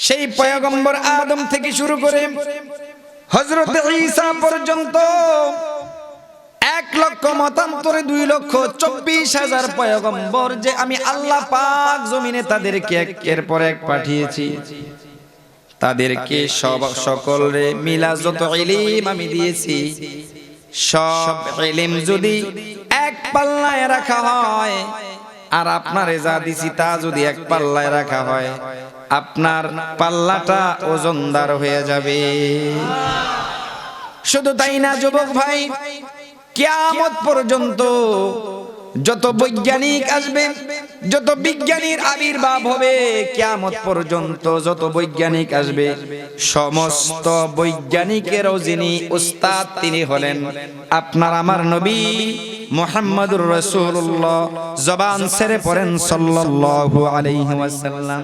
সেই পয়গম্বর আদম থেকে শুরু করে হযরত ঈসা পর্যন্ত 1,00,000 মতান্তরে 2,24,000 পয়গম্বর যে আমি আল্লাহ পাক জমিনে তাদেরকে একের পর এক পাঠিয়েছি, তাদেরকে সকলে মিলা যত ইলম আমি দিয়েছি, সব ইলম যদি এক পাল্লায় রাখা হয় আর আপনারে যা দিছি তা যদি এক পাল্লায় রাখা হয়, আপনার পাল্লাটা ওজনদার হয়ে যাবে। শুধু তাই না যুবক ভাই, কিয়ামত পর্যন্ত যত বৈজ্ঞানিক আসবে, যত বিজ্ঞানীর আবির্ভাব হবে, কিয়ামত পর্যন্ত যত বৈজ্ঞানিক আসবে, সমস্ত বৈজ্ঞানিকেরও যিনি উস্তাদ তিনি হলেন আপনার আমার নবী মুহাম্মদুর রাসূলুল্লাহ। জবান ছেড়ে পড়েন সাল্লাল্লাহু আলাইহি ওয়াসাল্লাম।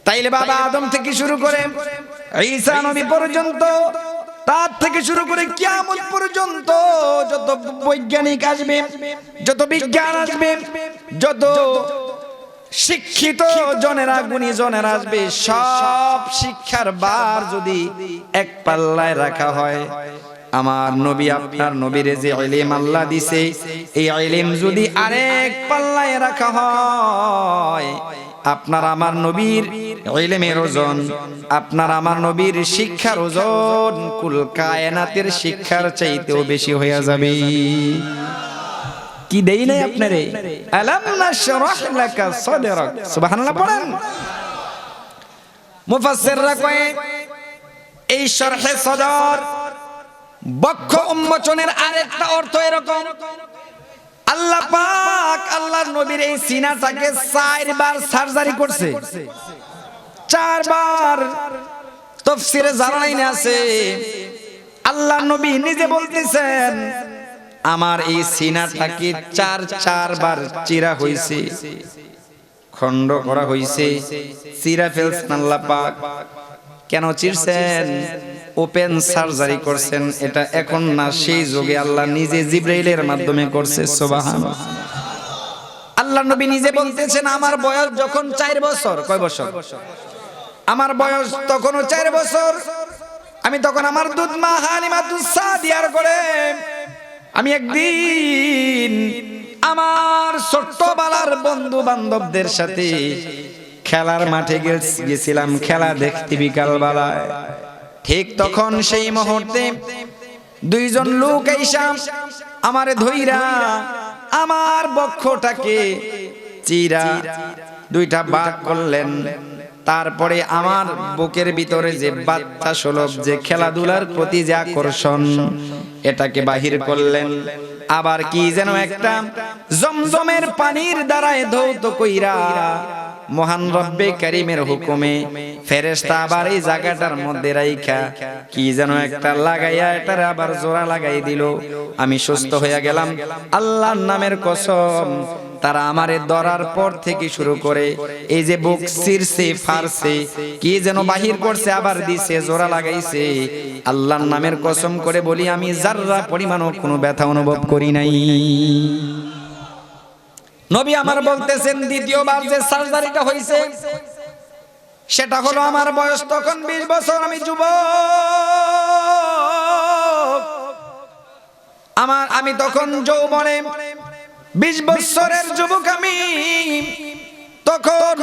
তাইলে বাবা আদম থেকে শুরু করে ঈসা নবী পর্যন্ত, তার থেকে শুরু করে কিয়ামত পর্যন্ত যত বৈজ্ঞানিক আসবে, যত বিজ্ঞান আসবে, যত শিক্ষিত জনেরা গুণী জনেরা আসবে, সব শিক্ষার বার যদি এক পাল্লায় রাখা হয়, আমার নবী আপনার নবীরে যে ইলম আল্লাহ দিছে এই ইলম যদি আরেক পাল্লায় রাখা হয়, আপনার আমার নবীর ইলমের ওজন, আপনার আমার নবীর শিক্ষার ওজন কুল কায়নাতের শিক্ষার চাইতেও বেশি হয়ে যাবে। কি দেই নাই আপনারে? আলাম নাশরাহ লাকা সাদরাক। সুবহানাল্লাহ পড়েন। মুফাসসিররা কয় এই শরহে সদর বক্ষ উন্মোচনের আরেকটা অর্থ এরকম, আল্লাহ পাক আল্লাহর নবীর এই সিনাটাকে 4 বার সার্জারি করছে, 4 বার। তাফসীরে জালালাইনে আছে আল্লাহর নবী নিজে বলতেছেন আমার এই সিনাটাকে 4 বার চিরা হইছে, খণ্ড করা হইছে, চিরা ফেলছেন আল্লাহ পাক। কেন চিরছেন? ওপেন সার্জারি করছেন। এটা এখন না, সেই যুগে আল্লাহ নিজে জিবরাইলের মাধ্যমে করছে। সুবহানাল্লাহ। আল্লাহ নবী নিজে বলতেছেন আমার বয়স যখন 4 বছর, কয় বছর? আমার বয়স তখনও 4 বছর। আমি তখন আমার দুধ মা হালিমাতুস সাদিয়ার করে আমি একদিন আমার ছোট্টবেলার বন্ধু বান্ধবদের সাথে খেলার মাঠে গেছিলাম খেলা দেখতে বিকালবেলায়। ঠিক তখন সেই মুহূর্তে 2 জন লোক আইসা আমারে ধইরা আমার বক্ষটাকে চিরা 2টা ভাগ করলেন। তারপরে আমার বুকের ভিতরে যে বাচ্চা সুলভ যে খেলাধুলার প্রতি যে আকর্ষণ, এটাকে বাহির করলেন। আবার কি যেন একটা জমজমের পানির দ্বারায় ধৌত কইরা মহান রব্বে কারীমের হুকুমে ফেরেশতা আবার এই জায়গাটার মধ্যে রাইখা কি যেন একটা লাগাইয়া এটারে আবার জোড়া লাগাই দিল। আমি সুস্থ হয়ে গেলাম। আল্লাহর নামের কসম, তারা আমারে ধরার পর থেকে শুরু করে এই যে বুক চিরছে ফারছে কি যেন বাহির করছে, আবার দিছে, জোড়া লাগাইছে। আল্লাহর নামের কসম করে বলি আমি যাররা পরিমাণও কোনো ব্যথা অনুভব করি নাই। নবী আমার বলতেছেন দ্বিতীয়বার যে সার্জারিটা হইছে সেটা হলো আমার বয়স তখন 20 বছর, আমি যুবক। আমি তখন যৌবনে 20 বছরের যুবক। আমি তখন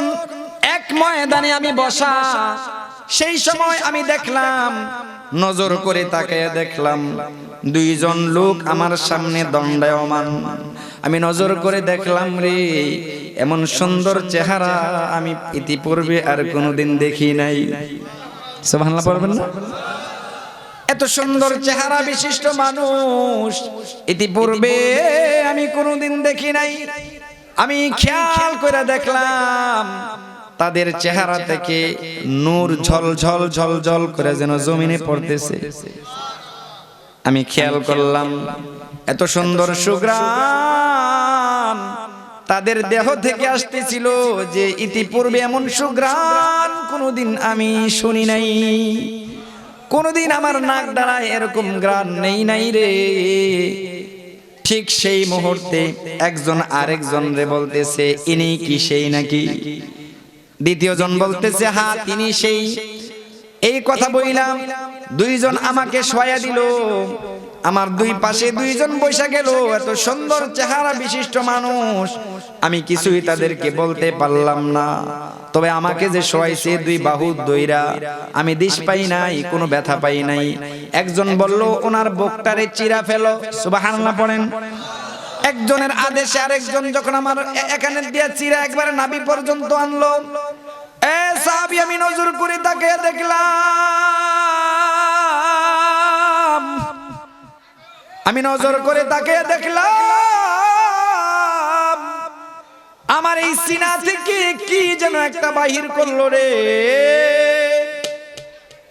এক ময়দানে আমি বসা, সেই সময় আমি দেখলাম, নজর করে তাকায় দেখলাম 2 জন লোক আমার সামনে দণ্ডায়মান। আমি নজর করে দেখলাম রে, এমন সুন্দর চেহারা আমি ইতিপূর্বে আর কোনোদিন দেখি নাই। সুবহানাল্লাহ পড়বেন না? এত সুন্দর চেহারা বিশিষ্ট মানুষ ইতিপূর্বে আমি কোনোদিন দেখি নাই। আমি খেয়াল করে দেখলাম তাদের চেহারা থেকে নূর ঝলঝল ঝলঝল করে যেন জমিনে পড়তেছে। আমি খেয়াল করলাম এত সুন্দর সুঘ্রাণ তাদের দেহ থেকে আসতেছিল যে ইতিপূর্বে এমন সুঘ্রাণ কোনোদিন আমি শুনি নাই। কোনোদিন আমার নাক দ্বারায় এরকম ঘ্রাণ নেই নাই রে। ঠিক সেই মুহূর্তে একজন আরেকজন রে বলতেছে ইনি কি সেই নাকি? দ্বিতীয় জন বলতেছে হ্যাঁ তিনি সেই। এই কথা বললাম, দুইজন আমাকে শোয়া দিল, আমার দুই পাশে দুইজন বসে গেল, এত সুন্দর চেহারা বিশিষ্ট মানুষ, আমি কিছুই তাদেরকে বলতে পারলাম না। তবে আমাকে যে শোয়াইছে দুই বাহু দইরা, আমি দিশ পাই নাই, কোনো ব্যথা পাই নাই। একজন বলল ওনার বুকটারে চিরা ফেলো, সুবহানাল্লাহ পড়েন। একজনের আদেশে আরেকজন যখন আমার এখানে দিয়া চিরা একবারে নাভি পর্যন্ত আনলো, এ সাহাবী আমি নজর করে তাকিয়ে দেখলাম, আমি নজর করে তাকিয়ে দেখলাম আমার এই সিনা থেকে কি যেন একটা বাহির করলো রে,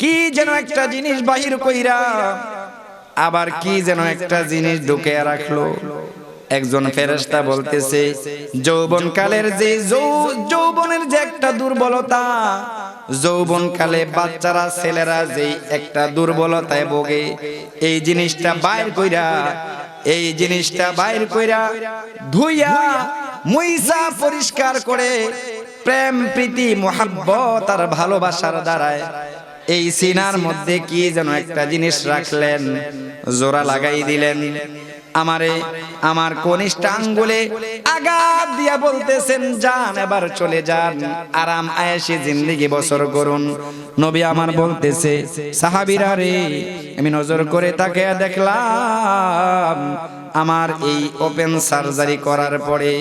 কি যেন একটা জিনিস বাহির কইরা আবার কি যেন একটা জিনিস ঢুকে রাখলো। একজন ফেরেশতা বলতেছে যৌবনকালের যে যৌবনের যে একটা দুর্বলতা, যৌবনকালে বাচ্চারা ছেলেরা যে একটা দুর্বলতায় ভোগে, এই জিনিসটা বাইর কইরা, এই জিনিসটা বাইর কইরা ধুইয়া মুইসা পরিষ্কার করে প্রেম প্রীতি মুহাব্বত আর ভালোবাসার দ্বারায় এই সিনার মধ্যে কি যেন একটা জিনিস রাখলেন, জোড়া লাগাই দিলেন। আমারে আমার কনিষ্ঠ আঙ্গুলে আঘাত দিয়া বলতেছেন যান, এবার চলে যান, আরাম আয়েশে জিন্দেগি বসর করুন। নবী আমার বলতেছে সাহাবীরা রে, আমি নজর করে তাকে দেখলাম আমার এই ওপেন সার্জারি করার পরে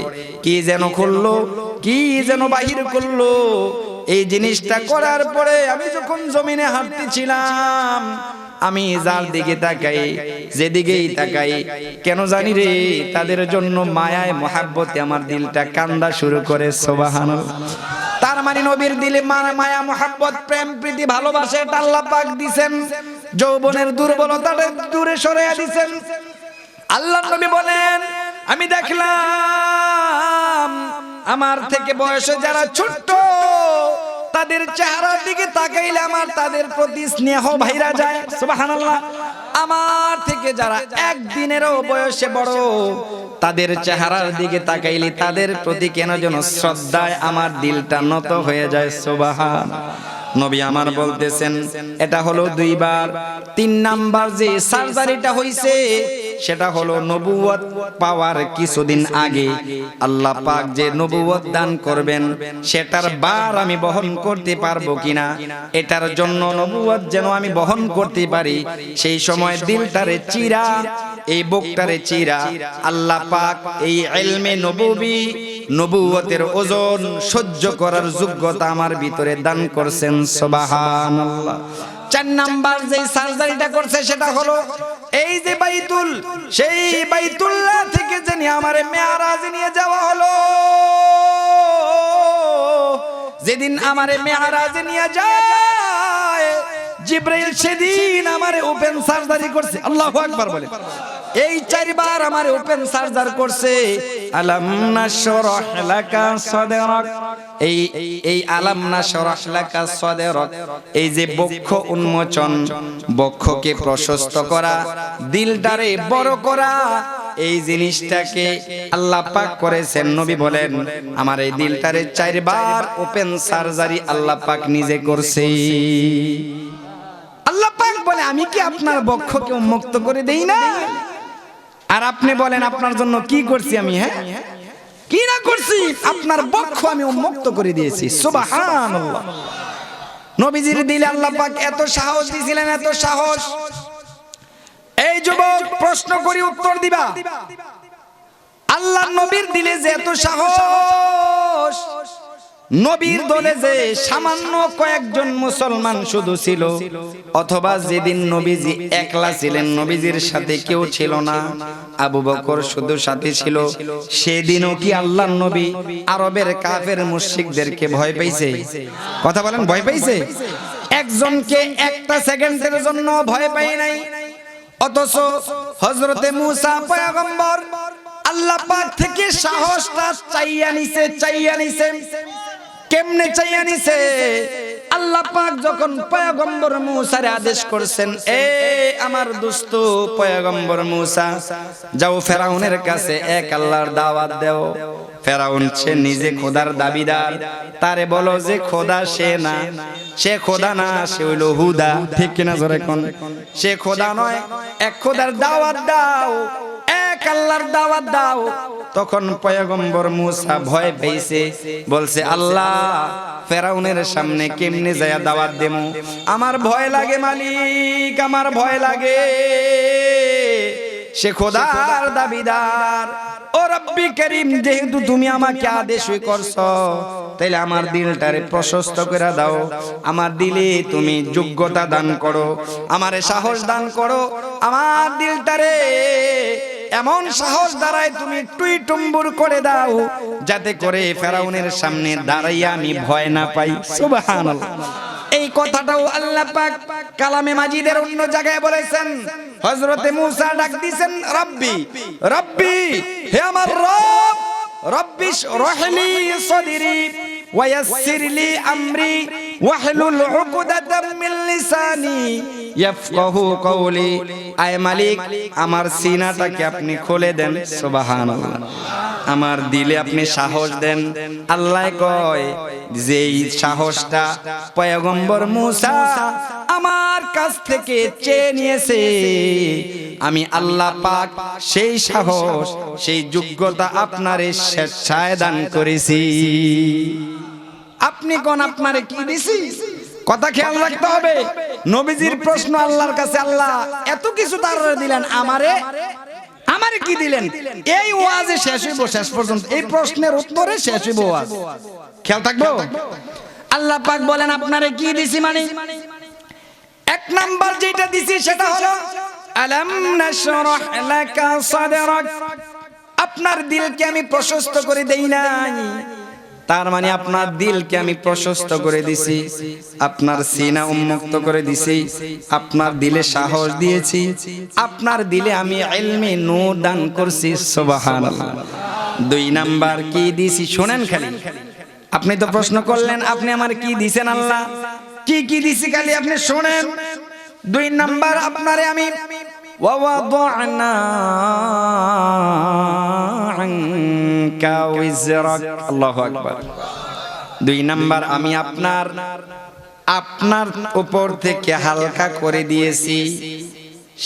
কি যেন খুললো, কি যেন বাহির করলো। এই জিনিসটা করার পরে আমি যখন জমিনে হাঁটতেছিলাম, আমি যার দিকে তাকাই, যেদিকেই তাকাই, কেন জানি রে তাদের জন্য মায়ায় মহাব্বতে আমার দিলটা কান্দা শুরু করে। সুবহানাল্লাহ। তার মানে নবীর দিলে মায়া মহাব্বত প্রেম প্রীতি ভালোবাসা এটা আল্লাহ পাক দিবেন, যৌবনের দুর্বলতাটা দূরে সরিয়ে দিবেন। আল্লাহ নবী বলেন আমি দেখলাম আমার থেকে বয়সে যারা ছোট তাদের চেহারার দিকে তাকাইলে আমার তাদের প্রতি স্নেহ ভাইরা যায়। সুবহানাল্লাহ। আমার থেকে যারা একদিনেরও বয়সে বড় তাদের চেহারার দিকে তাকাইলে তাদের প্রতি কেন যেন শ্রদ্ধায় আমার দিলটা নত হয়ে যায়। সুবহানাল্লাহ। নবী আমার বলতেছেন এটা হলো দুইবার। তিন নাম্বার যে সার্জারিটা হইছে সেটা হলো নবুয়ত পাওয়ার কিছুদিন আগে আল্লাহ পাক যে নবুয়ত দান করবেন সেটার বার আমি বহন করতে পারবো কিনা, এটার জন্য নবুয়ত যেন আমি বহন করতে পারি, সেই সময় দিলটারে চিরা, এই বুকটারে চিরা আল্লাহ পাক এই ইলমে নবুবী নবুয়তের ওজন সহ্য করার যোগ্যতা আমার ভিতরে দান করছেন। সুবহানাল্লাহ। চার নাম্বার যে সার্জারিটা করছে সেটা হলো এই যে বাইতুল, সেই বাইতুল্লাহ থেকে যিনি আমারে মেরাজে নিয়ে যাওয়া হলো, যেদিন আমারে মেরাজে নিয়ে যায় জিবরাইল সেদিন আমারে ওপেন সার্জারি করছে। আল্লাহু আকবার বলে। এই চারবার আমারে ওপেন সার্জারি করছে। আলাম নাশরাহ লাকা সাদরাক, এই আলাম নাশরাহ লাকা সাদরাক, এই যে বক্ষ উন্মোচন, বক্ষকে প্রশস্ত করা, দিলটারে বড় করা, এই জিনিসটাকে আল্লাহ পাক করেছেন। নবী বলেন আমার এই দিলটারে চারবার ওপেন সার্জারি আল্লাহ পাক নিজে করছে। আল্লাহ পাক বলে আমি কি আপনার বক্ষকে উন্মুক্ত করে দেই না? আর আপনি বলেন আপনার জন্য কি করছি আমি? হ্যাঁ, কি না করছি? আপনার বক্ষ আমি উন্মুক্ত করে দিয়েছি। সুবহানাল্লাহ। নবীজির দিলে আল্লাহ পাক এত সাহস দিয়েছিলেন, এত সাহস। এই যুবক প্রশ্ন করি উত্তর দিবা, আল্লাহ নবীর দিলে যে এত সাহস, নবীর দলে যে সামান্য কয়েকজন মুসলমান শুধু ছিল, অথবা যেদিন নবীজি একলা ছিলেন, নবীজির সাথে কেউ ছিল না, আবু বকর শুধু সাথে ছিল, সেদিনও কি আল্লাহর নবী আরবের কাফের মুশরিকদেরকে ভয় পাইছে? কথা বলেন, ভয় পাইছে? একজনকে একটা সেকেন্ডের জন্য ভয় পাই নাই। অথচ হযরতে মূসা পয়গম্বর আল্লাহ পাক থেকে সাহসটা চাইয়া নিছে। কেমনে চাইয়া নিছে? আল্লাহ পাক যখন পয়গম্বর মূসার আদেশ করছেন, এ আমার দোস্ত পয়গম্বর মূসা, যাও ফেরাউনের কাছে এক আল্লাহর দাওয়াত দাও। ফেরাউন সে নিজে খোদার দাবিদার, তারে বলো যে খোদা সে না, সে খোদা না, সে হইল হুদা। ঠিক কিনা জোরে কোন? সে খোদা নয়, এক খোদার দাওয়াত দাও, এক আল্লাহর দাওয়াত দাও। তখন পয়গম্বর মূসা ভয় পেয়েছে, বলছে আল্লাহ ফেরাউনের সামনে কেমনে যায় দাওয়াত দেবো? আমার ভয় লাগে মালিক, আমার ভয় লাগে। সে খোদার দাবিদার। ও রব্বি করিম, যেহেতু তুমি আমাকে আদেশ করছো, তাইলে আমার দিলটারে প্রশস্ত করে দাও, আমার দিলে তুমি যোগ্যতা দান করো, আমারে সাহস দান করো, আমার দিলটারে এমন সাহস দ্বারাই তুমি টুই টুম্বুর করে দাও, যাতে করে ফেরাউনের সামনে দাঁড়াইয়া আমি ভয় না পাই। সুবহানাল্লাহ। এই কথাটাও আল্লাহ পাক কালামে মাজিদের অন্য জায়গায় বলেছেন। হযরতে মূসা ডাক দিয়েছেন, রব্বি রব্বি, হে আমার রব, রব্বিশ রহলি সদরি ওয়ায়াসসির লি আমরি ওয়াহলুল উকদাতাম মিন লিসানি ইয়াফকাহু কওলি। আয় মালিক, আমার সিনাটাকে আপনি খুলে দেন। সুবহানাল্লাহ। আমার দিলে আপনি সাহস দেন। আল্লাহ কয়, যেই সাহসটা পয়গম্বর মূসা আমার কাছ থেকে চেয়ে নিয়েছে, আমি আল্লাহ পাক সেই সাহস, সেই যোগ্যতা আপনারে স্বেচ্ছায় দান করেছি। আপনি কোন আপনারে কি দিছি? কথা খেয়াল রাখতে হবে। নবীজির প্রশ্ন আল্লাহর কাছে, আল্লাহ এত কিছু তার দিলেন, আমারে আমারে কি দিলেন? এই ওয়াজে শেষ হইব, শেষ পর্যন্ত এই প্রশ্নের উত্তরে শেষ হইব ওয়াজ। খেয়াল থাকবো। আল্লাহ পাক বলেন আপনারে কি দিছি, মানে এক নাম্বার যেটা দিছি সেটা হলো আলাম নাশরাহ লাকা সাদরাক। আপনার দিলকে আমি প্রশস্ত করে দেই নাই, তার মানে আপনার দিলকে আমি প্রশস্ত করে দিছি, আপনার সিনা উন্মুক্ত করে দিছি, আপনার দিলে সাহস দিয়েছি, আপনার দিলে আমি ইলমে নূর দান করছি। সুবহানাল্লাহ। দুই নাম্বার কি দিছি শুনেন খালি। আপনি তো প্রশ্ন করলেন আপনি আমার কি দিছেন আল্লাহ, কি কি দিছি খালি আপনি শুনেন। দুই নাম্বার আপনারে আমি ওয়াওয়াদানা আনকা উযরাক। আল্লাহু আকবার। দুই নাম্বার আমি আপনার উপর থেকে হালকা করে দিয়েছি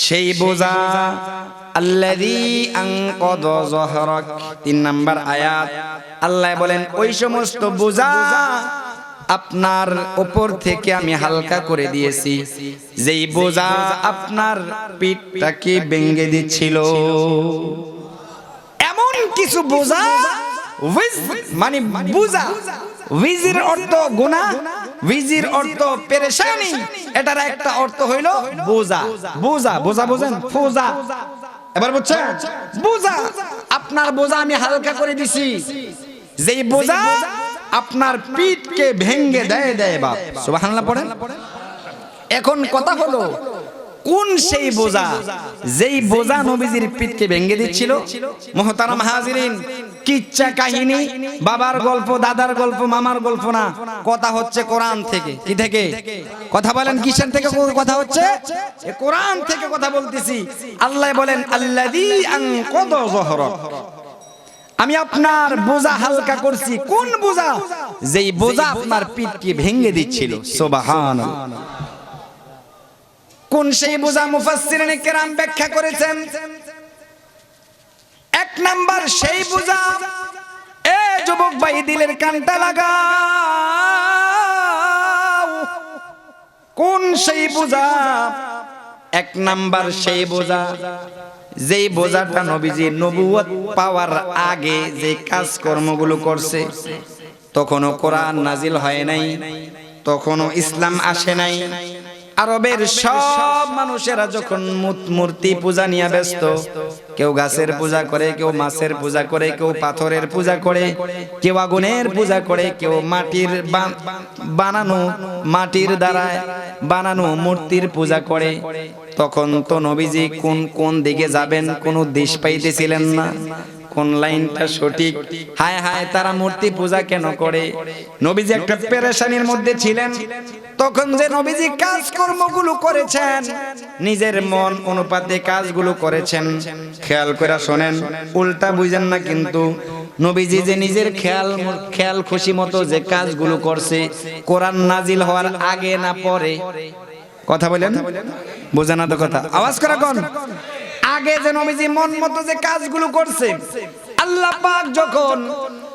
সেই বোঝা, আল্লাযী আনকাযা যহরাক। তিন নাম্বার আয়াত আল্লাহ বলেন ওই সমস্ত বোঝা আপনার উপর থেকে আমি হালকা করে দিয়েছি যেই বোঝা আপনার পিঠটাকে ভেঙে দিচ্ছিল। এমন কিছু বোঝা, মানে বোঝা, উইজির অর্থ গুনাহ, উইজির অর্থ পেরেশানি, এটার একটা অর্থ হইল বোঝা। বোঝা বোঝা বোঝেন, ফোজা। এবার বুঝছেন? বোঝা, আপনার বোঝা আমি হালকা করে দিছি যেই বোঝা আপনার পিঠকে ভেঙে দেয় বাপ। সুবহানাল্লাহ পড়েন। এখন কথা হলো কোন সেই বোঝা যেই বোঝা নবীজির পিঠকে ভেঙে দিচ্ছিল? মুহতারাম হাজিরিন, কিচ্ছা কাহিনী, বাবার গল্প, দাদার গল্প, মামার গল্প না, কথা হচ্ছে কোরআন থেকে। কি থেকে কথা বলেন? কিসের থেকে কথা হচ্ছে? কোরআন থেকে কথা বলতেছি। আল্লাহ বলেন আল্লাযী আনকাযা যহরাক, আমি আপনার বোঝা হালকা করছি। কোন বোঝা? যেই বোঝা আপনার পিঠকে ভেঙে দিচ্ছিল। সুবহানাল্লাহ। কোন সেই বোঝা? মুফাসসিরিন কিরাম ব্যাখ্যা করেছেন, এক নাম্বার সেই বোঝা, এ যুবক ভাই দিলের কানটা লাগাও, কোন সেই বোঝা? এক নাম্বার সেই বোঝা যেই বোঝাটা নবীজি নবুয়ত পাওয়ার আগে যে কাজকর্মগুলো করছে, তখনও কোরআন নাজিল হয় নাই, তখনও ইসলাম আসে নাই। আরবের সব মানুষেরা যখন মূর্তি পূজা নিয়ে ব্যস্ত, কেউ গাছের পূজা করে, কেউ মাছের পূজা করে, কেউ পাথরের পূজা করে, কেউ আগুনের পূজা করে, কেউ মাটির বানানো, মাটির দ্বারা বানানো মূর্তির পূজা করে, তখন তো নবীজি কোন দিকে যাবেন কোনো দিশ পাইতেছিলেন না, কোন লাইনটা সঠিক। হায় হায়, তারা মূর্তি পূজা কেন করে? নবীজি একটা পেরেশানির মধ্যে ছিলেন। তখন যে নবীজি কাজকর্মগুলো করেছেন, নিজের মন অনুপাতে কাজগুলো করেছেন, খেয়াল করে শোনেন, উল্টা বুঝেন না কিন্তু। নবীজি যে নিজের খেয়াল খুশি মতো যে কাজগুলো করছে, কোরআন নাজিল হওয়ার আগে না পরে? কথা বলেন, বোঝা না তো কথা? আওয়াজ করে কোন? আগে যে নবীজি মন মতো যে কাজগুলো করছে, আল্লাহ পাক যখন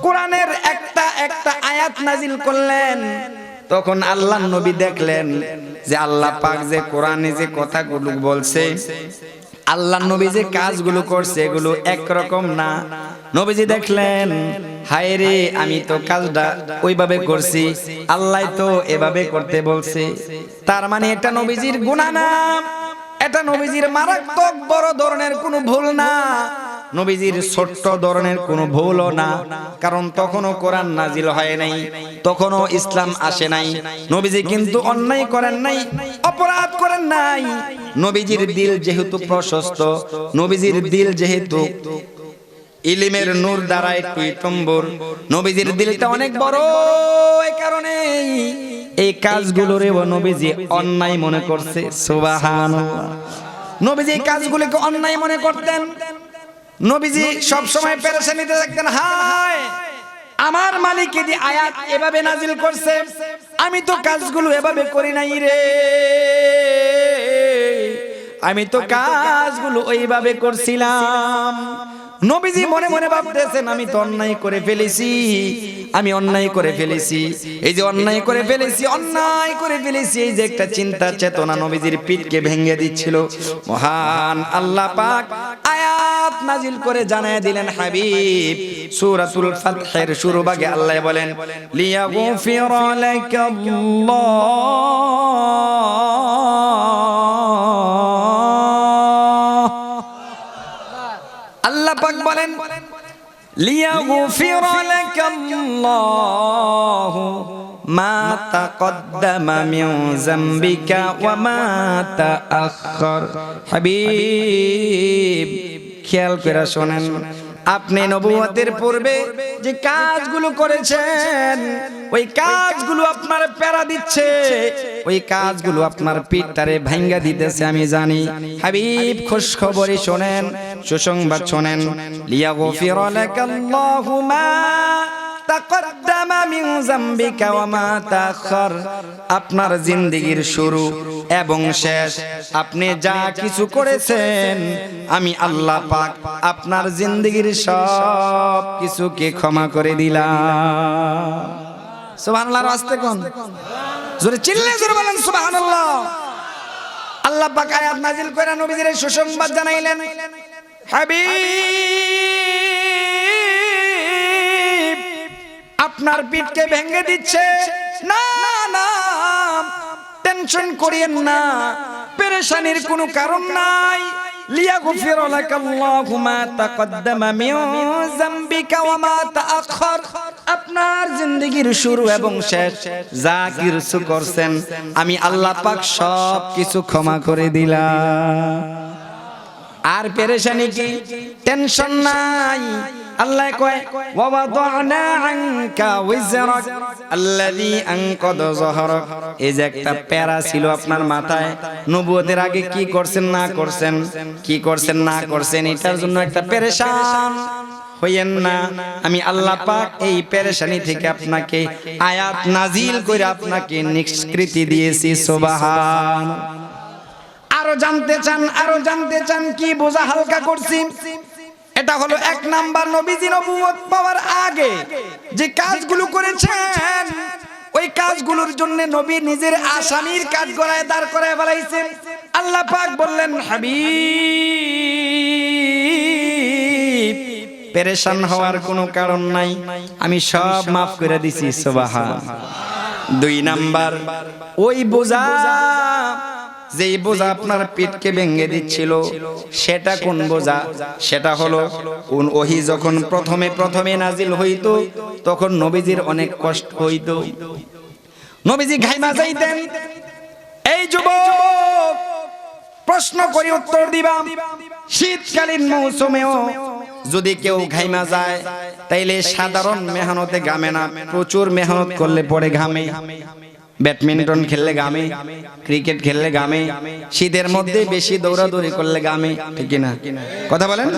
কোরআনের একটা একটা আয়াত নাজিল করলেন, তখন আল্লাহ নবী দেখলেন যে আল্লাহ পাক যে কোরআনে যে কথাগুলো বলছে, আল্লাহ নবী যে কাজগুলো করছে, এগুলো একরকম না। নবীজি দেখলেন, হায় রে, আমি তো কাজটা ওইভাবে করছি, আল্লাহ তো এভাবে করতে বলছে। তার মানে এটা নবীজির গুনাহ না, এটা নবীজির মারাত্মক বড় ধরনের কোনো ভুল না, নবীজির ছোট্ট ধরনের কোনো ভুলও না। কারণ তখনও কোরআন নাজিল হয় নাই, তখনও ইসলাম আসে নাই। নবীজি কিন্তু অন্যায় করেন নাই, অপরাধ করেন নাই। নবীজির দিল যেহেতু প্রশস্ত, নবীজির দিল যেহেতু ইলমের নূর দ্বারা টইটম্বর, নবীজির দিলটা অনেক বড়, এই কারণে এই কাজগুলোরে নবীজি অন্যায় মনে করছে। সুবহানাল্লাহ। নবীজি এই কাজগুলোকে অন্যায় মনে করতেন। নবীজি সব সময় পেরেশানিতে থাকতেন, হায় আমার মালিক যদি আয়াত এভাবে নাজিল করছে, আমি তো কাজগুলো এভাবে করি নাই রে, আমি তো কাজগুলো ওইভাবে করছিলাম। নবীজি মনে মনে ভাবতেছেন, আমি তো অন্যায় করে ফেলেছি, আমি অন্যায় করে ফেলেছি। এই যে অন্যায় করে ফেলেছি, অন্যায় করে ফেলেছি, এই যে একটা চিন্তা চেতনা নবীজির পিঠকে ভেঙে দিচ্ছিল। মহান আল্লাহ পাক আয়াত নাজিল করে জানায় দিলেন, হাবিব সূরাতুল ফাতহের শুরু ভাগে আল্লাহ বলেন, লিয়াগফিরা লাকাল্লাহ, আল্লাহ পাক বলেন, লিয়াগফিরা লাকাল্লাহু মা তাকদ্দামা মিন যামবিকা ওয়া মা তাআখার। হাবিব খেয়াল করে শুনেন, আপনি নবুয়তের পূর্বে যে কাজগুলো করেছেন, ওই কাজগুলো আপনার প্যারা দিচ্ছে, ওই কাজগুলো আপনার পিঠটারে ভাঙ্গা দিতেছে, আমি জানি। হাবিব খুশ খবরই শোনেন, সুসংবাদ শোনেন, লিয়াগফিরা লাকাল্লাহু মা তাকদ্দামা মিন যামবিকা ওয়া মা তাআখার। আপনার জিন্দেগীর শুরু এবং শেষ, আপনি যা কিছু করেছেন, আমি আল্লাহ পাক আপনার জিন্দেগীর সব কিছুকে ক্ষমা করে দিলাম। সুবহানাল্লাহ। আস্তে কোন, জোরে চিল্লে জোরে বলেন সুবহানাল্লাহ। আল্লাহ পাক আয়াত নাজিল করে নবীজির সুসংবাদ জানাইলেন, হাবিব আপনার পিঠকে ভেঙে দিচ্ছে, না না, টেনশন করিয়েন না, পেরেশানির কোনো কারণ নাই। লিয়াগফিরা লাকাল্লাহু মা তাকদ্দামা মিন যামবিকা ওয়া মা তাআখার। আপনার জিন্দেগীর শুরু এবং শেষ যা কিছু করছেন, আমি আল্লাহ পাক সব কিছু ক্ষমা করে দিলাম। আর পেরেশানি কি, টেনশন নাই। আল্লাহ কয়, ওয়া ওয়াদানা আনকা ওয়িজরাক আল্লাযী আনকাযা যাহরাক। এই যে একটা প্যারা ছিল আপনার মাথায়, নবুয়তের আগে কি করছেন না করছেন, কি করছেন না করছেন, এটার জন্য একটা পেরেশান হইয়েন না। আমি আল্লাহ পাক এই পেরেশানি থেকে আপনাকে আয়াত নাজিল করে আপনাকে নিষ্কৃতি দিয়েছি। সুবহান। আরো জানতে চান, আরো জানতে চান, কি বোঝা হালকা করছি? এটা হলো এক নাম্বার, নবীজি নবুয়ত পাওয়ার আগে যে কাজগুলো করেছেন, ওই কাজগুলোর জন্য নবী নিজের আসামির কাঠগড়ায় দাঁড় করায় ফেলাইছেন। আল্লাহ পাক বললেন, হাবিব পেরেশান হওয়ার কোনো কারণ নাই, আমি সব মাফ করে দিছি। সুবহান। দুই নাম্বার, ওই বোঝা, যেই বোঝা আপনার পিঠকে ভেঙে দিচ্ছিল, সেটা কোন বোঝা? সেটা হলো ওহী যখন প্রথমে নাজিল হইতো, তখন নবীজির অনেক কষ্ট হইতো, নবীজি ঘাইমা যাইতেন। এই যুবক, প্রশ্ন করি উত্তর দিবা, শীতকালীন মৌসুমেও যদি কেউ ঘাইমা যায় তাইলে সাধারণ মেহনতে ঘামে না, প্রচুর মেহনত করলে পরে ঘামে। ব্যাডমিন্টন খেললে ঘামে, ক্রিকেট খেললে ঘামে, শীতের মধ্যে বেশি দৌড়াদৌড়ি করলে ঘামে, ঠিক না? কথা বলেন,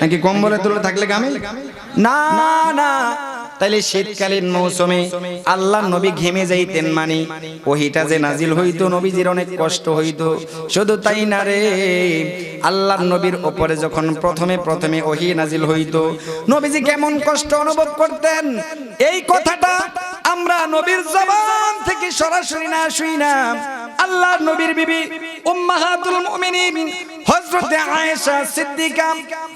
নাকি কম্বলে তুলে থাকলে ঘামে না? না, তাইলে শীতকালীন মৌসুমে আল্লাহর নবী ঘেমে যাইতেন, মানে ওহিটা যে নাজিল হইতো নবীজির অনেক কষ্ট হইতো। শুধু তাই না রে, আল্লাহর নবীর উপরে যখন প্রথমে ওহি নাজিল হইতো নবীজি কেমন কষ্ট অনুভব করতেন, এই কথাটা আমরা নবীর জবান থেকে সরাসরি না শুই না, আল্লাহর নবীর বিবি উম্মাহাতুল মুমিনিন হযরত আয়েশা সিদ্দিকা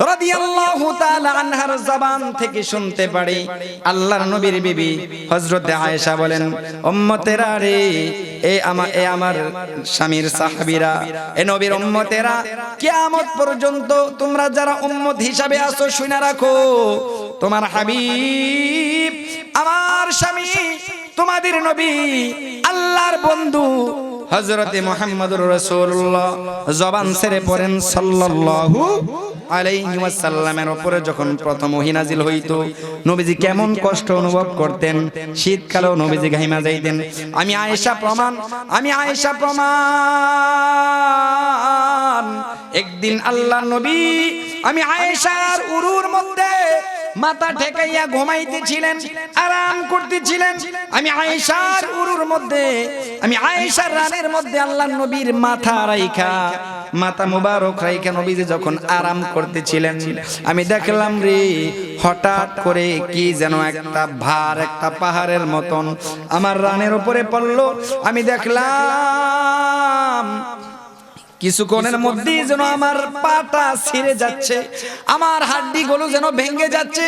রাদিয়াল্লাহু তাআলা আনহার জবান থেকে শুনতে পারি। আল্লাহর নবীর বিবি হযরত আয়েশা বলেন, উম্মতেরা রে, আমার স্বামীর সাহাবীরা, এ নবীর উম্মতেরা, কিয়ামত পর্যন্ত তোমরা যারা উম্মত হিসাবে আছো শুনে রাখো, তোমার হাবিব আমার স্বামী, তোমাদের নবী, আল্লাহর বন্ধু হযরতে মুহাম্মদুর রাসূলুল্লাহ জবান ছেড়ে পড়েন সাল্লাল্লাহু আলাইহি ওয়াসাল্লামের উপরে যখন প্রথম ওহী নাজিল হইতো নবীজি কেমন কষ্ট অনুভব করতেন। শীতকালেও নবীজি ঘাইমা যাইতেন। আমি আয়েশা প্রমাণ। একদিন আল্লাহর নবী আমি আয়েশার উরুর মধ্যে মাথা ঠেকাইয়া ঘুমাইতেছিলেন, আরাম করতেছিলেন। আমি আয়েশার উরুর মধ্যে, আমি আয়েশার রানের মধ্যে আল্লাহর নবীর মাথা রাইখা, মাথা মুবারক রাইখা নবীজি যখন আরাম করতেছিলেন, আমি দেখলাম রে হঠাৎ করে কি যেন একটা ভার, একটা পাহাড়ের মতন আমার রানের উপরে পড়লো। আমি দেখলাম কিছুক্ষণের মধ্যেই যেন আমার পাটা ছিঁড়ে যাচ্ছে, আমার হাড্ডিগুলো যেন ভেঙে যাচ্ছে।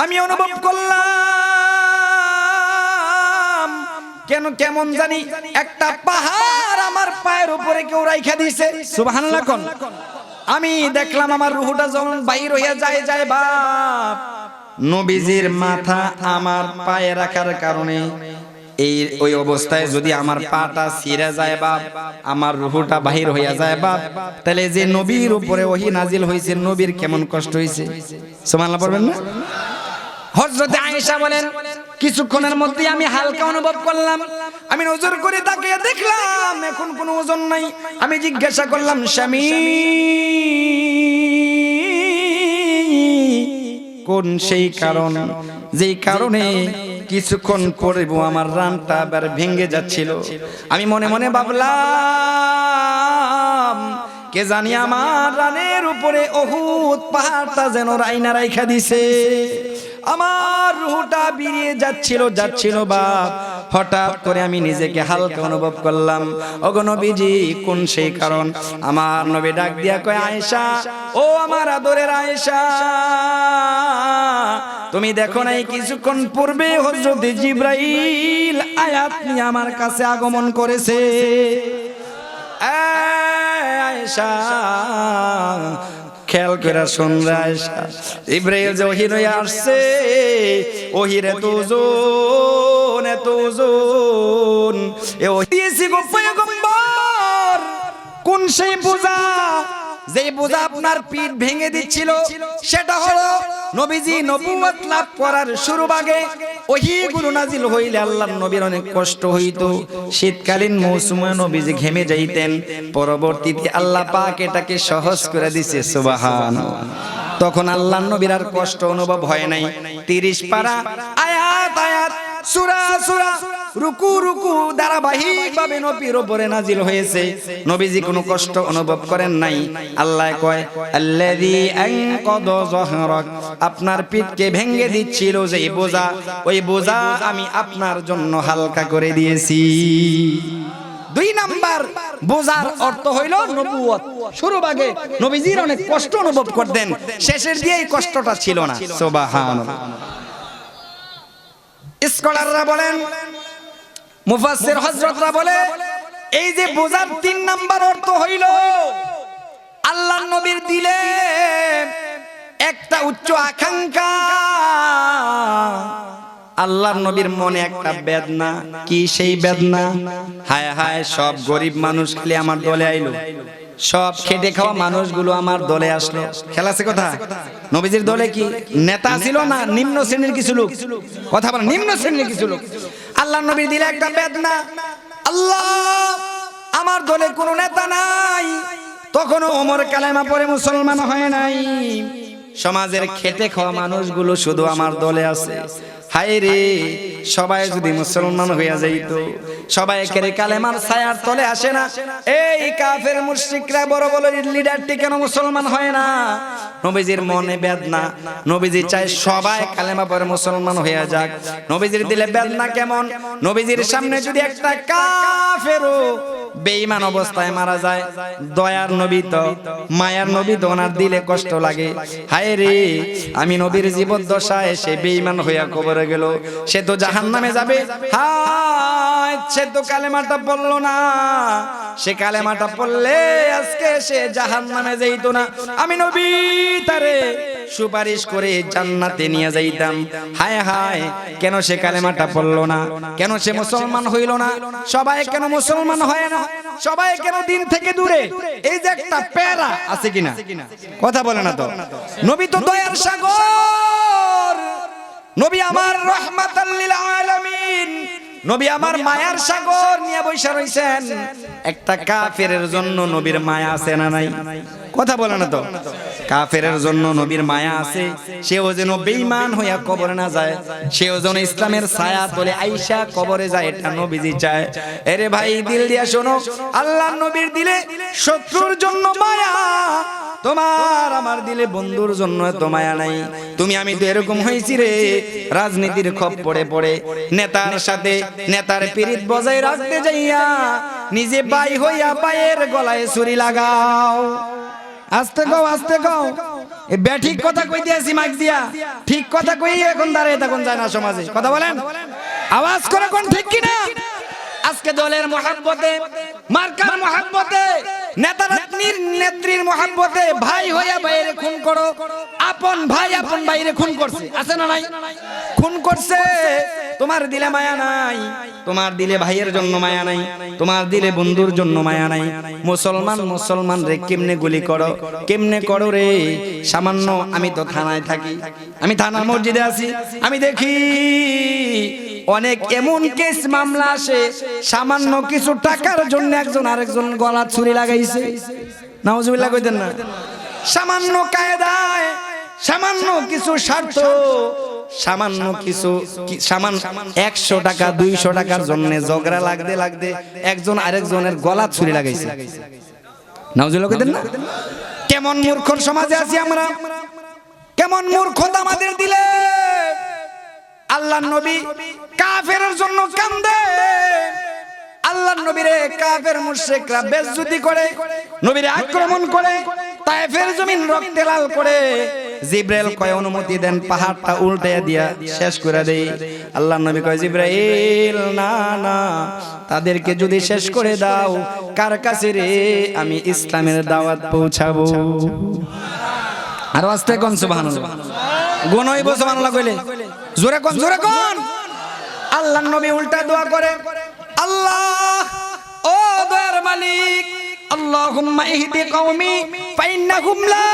আমি অনুভব করলাম কেমন জানি একটা পাহাড় আমার পায়ের উপরে কেউ রাইখা দিয়েছে। সুবহানাল্লাহ কোন। আমি দেখলাম আমার রুহটা যখন বাইর হইয়া যায় বাপ, নবীজির মাথা আমার পায়ে রাখার কারণে ওই অবস্থায় যদি আমার পাটা ছিঁড়ে যায় বাপ, আমার রূহটা বাহির হইয়া যায় বাপ, তাহলে যে নবীর উপরে ওহী নাজিল হইছে নবীর কেমন কষ্ট হইছে। সুবহানাল্লাহ পড়বেন না? হযরত আয়েশা বলেন, কিছুক্ষণের মধ্যে আমি হালকা অনুভব করলাম। আমি নজর করে তাকিয়ে দেখলাম এখন কোনো ওজন নাই। আমি জিজ্ঞাসা করলাম, স্বামী কোন সেই কারণ যেই কারণে কিছুক্ষণ পরে আমার রানটা আবার ভেঙে যাচ্ছিল। আমি মনে মনে ভাবলাম কে জানি আমার রানের উপরে উহুদ পাহাড়টা যেন রাইনা রাইখা দিছে। আমার রূহটা বেরিয়ে যাচ্ছিল বাপ। হঠাৎ করে আমি নিজেকে হালকা অনুভব করলাম। ওগো নবীজি কোন সেই কারণ? আমার নবী ডাক দিয়া কয়, আয়েশা, ও আমার আদরের আয়েশা, তুমি দেখো নাই কিছুক্ষণ পূর্বে হযরত জিবরাইল আয়াত নিয়ে আমার কাছে আগমন করেছে। আয়েশা খেয়াল করে শুন রে আয়েশা, জিবরাইল যে ওহী নিয়ে আসছে, ওহীর এত ওজন এ ওহী দিয়েছি গো পয়গম্বর। কোন সেই বোঝা, যে বোঝা আপনার পিঠ ভেঙে দিচ্ছিল, সেটা হলো নবীজি নবুয়ত লাভ করার শুরুভাগে ওহীগুলো নাজিল হইলে আল্লাহর নবীর অনেক কষ্ট হইতো। শীতকালীন মৌসুমে নবীজি ঘেমে যাইতেন। পরবর্তীতে আল্লাহ পাক এটাকে সহজ করে দিয়েছে। সুবহানাল্লাহ। তখন আল্লাহর নবীর আর কষ্ট অনুভব হয় নাই। 30 পারা আয়াত সূরা রুকু ধারাবাহিক ভাবে নবীর উপরে নাজিল হয়েছে। নবীজি কোনো কষ্ট অনুভব করেন নাই। আল্লাহ কয়, আল্লাযী আনকাযা যহরাক, আপনার পিঠকে ভেঙে দিচ্ছিল যে বোঝা, ওই বোঝা আমি আপনার জন্য হালকা করে দিয়েছি। 2 নাম্বার বোঝার অর্থ হইল নবুয়ত। শুরুভাগে নবীজির অনেক কষ্ট অনুভব করতেন, শেষের দিয়ে এই কষ্টটা ছিল না। সুবহানাল্লাহ। স্কলাররা বলেন, মুফাসসির হযরতরা বলে, এই যে বোঝার 3 নাম্বার অর্থ হইল আল্লাহর নবীর দিলে একটা উচ্চ আকাঙ্ক্ষা, আল্লাহর নবীর মনে একটা বেদনা। কি সেই বেদনা? হায় হায়, সব গরিব মানুষ খালি আমার দলে আইলো, সব খেটে খাওয়া মানুষগুলো আমার দলে আসলো। খেলা আছে কথা? নবীজির দলে কি নেতা ছিল না নিম্ন শ্রেণীর কিছু লোক? কথা বলেন, নিম্ন শ্রেণীর কিছু লোক। আল্লাহ নবী দিলে একটা বেদনা, আল্লাহ আমার দলে কোনো নেতা নাই। তখনও ওমর কালেমা পড়ে মুসলমান হয় নাই। সমাজের খেটে খাওয়া মানুষগুলো শুধু আমার দলে আছে। হায় রে, সবাই যদি মুসলমান হইয়া যাইতো, সবাই একেবারে কালেমার ছায়ার তলে আসে না। এই কাফের মুশরিকরা বড় বড় লিডারটি কেন মুসলমান হয় না? নবীজির মনে বেদনা, নবীজি চায় সবাই কালেমা পড়ে মুসলমান হইয়া যাক। নবীজির দিলে বেদনা কেমন? নবীজির সামনে যদি একটা কাফেরও বেঈমান অবস্থায় মারা যায়, দয়ার নবী তো, মায়ার নবী তো, ওনার দিলে কষ্ট লাগে। হায় রে, আমি নবীর জীবদ্দশায় সে বেঈমান হইয়া কবরে গেল, সে তো জাহান্নামে যাবে। হায়, সে তো কালেমাটা পড়লো না, সে কালেমাটা পড়লে আজকে সে জাহান্নামে যাইত না, আমি নবী তারে সুপারিশ করে জান্নাতে নিয়ে যাইতাম। হায় হায়, কেন সে কালেমাটা পড়লো না? কেন সে মুসলমান হইল না? সবাই কেন মুসলমান হয় না? সবাই কেন দিন থেকে দূরে? এই যে একটা প্যারা আছে কিনা, কথা বলে না তো। নবী তো দয়ার সাগর, নবী আমার রাহমাতাল লিল আলামিন, নবী আমার মায়ার সাগর নিয়ে বসে রইছেন। একটা কাফেরের জন্য নবীর মায়া আছে না নাই? কথা বলে না তো। কাফেরের জন্য নবীর মায়া আছে, সেও যেন বেঈমান হইয়া কবরে না যায়, সেও যেন ইসলামের ছায়া তলে আইসা কবরে যায়, এটা নবীজি চায়। আরে ভাই, দিল দিয়া শোনো, আল্লাহর নবীর দিলে শত্রুর জন্য মায়া, তোমার আমার দিলে বন্ধুর জন্য এত মায়া নাই। তুমি আমি তো এরকম হয়েছি রে, রাজনীতির খপ্পরে পড়ে নেতার সাথে নেতার পিরিত বজায় রাখতে যাইয়া নিজে বাই হইয়া পায়ের গলায় ছুরি লাগাও। আস্তে গাও, আস্তে গাও, এ ব্যাঠিক কথা কই দিয়েছি মাইক দিয়া, ঠিক কথা কই এখন দাঁড়িয়ে তখন যায় না সমাজে। কথা বলেন, আওয়াজ করে কোন ঠিক কিনা? আজকে দলের মহাব্বতে, মার্কার মহাব্বতে, নেত্রীর মহাব্বতে ভাই হইয়া বাইরে খুন করো। আপন ভাই আপন বাইরে খুন করছে, আছে না নাই? খুন করছে। তোমার দিলে মায়া নাই, তোমার দিলে ভাইয়ের জন্য মায়া নাই, তোমার দিলে বন্ধুর জন্য মায়া নাই। মুসলমান রে কেমনে গুলি করো, কেমনে করো রে? সামান্য, আমি তো থানায় থাকি, আমি থানা মসজিদে আছি, আমি দেখি অনেক এমন কেস মামলা আসে, সামান্য কিছু টাকার জন্য একজন আরেকজন গলা ছুরি লাগাইছে। নাউজুবিল্লাহ কইতেন না? সামান্য কায়দায়, সামান্য কিছু স্বার্থ, সামান্য কিছু, সামান্য 100 টাকা 200 টাকার জন্য ঝগড়া লাগতে লাগতে একজন আরেকজনের গলা ছুরি লাগাইছে। নাউজুবিল্লাহ কইতেন না? কেমন মূর্খ সমাজে আছি আমরা, কেমন মূর্খতা আমাদের দিলে। আল্লাহর নবী কাফেরের জন্য কান্দে, আল্লাহর নবীরে কাফের মুশরিকরা বেইজ্জতি করে, নবীরে আক্রমণ করে, তায়েফের জমিন রক্তে লাল করে। জিবরাইল কয় অনুমতি দেন, পাহাড়টা উল্টাইয়া দিয়া শেষ করে দেই। আল্লাহর নবী কয় জিবরাইল না না, তাদেরকে যদি শেষ করে দাও, কার কাছে রে আমি ইসলামের দাওয়াত পৌঁছাবো? আর আস্তে কোন সুবহানাল্লাহ, গুনই বো সুবহানাল্লাহ কইলে জোরে কোন, জোরে কোন। আল্লাহর নবী উল্টা দোয়া করে, আল্লাহ ও দয়ার মালিক, আল্লাহুম্মা ইহদি কওমি ফাইন্নাহুম লা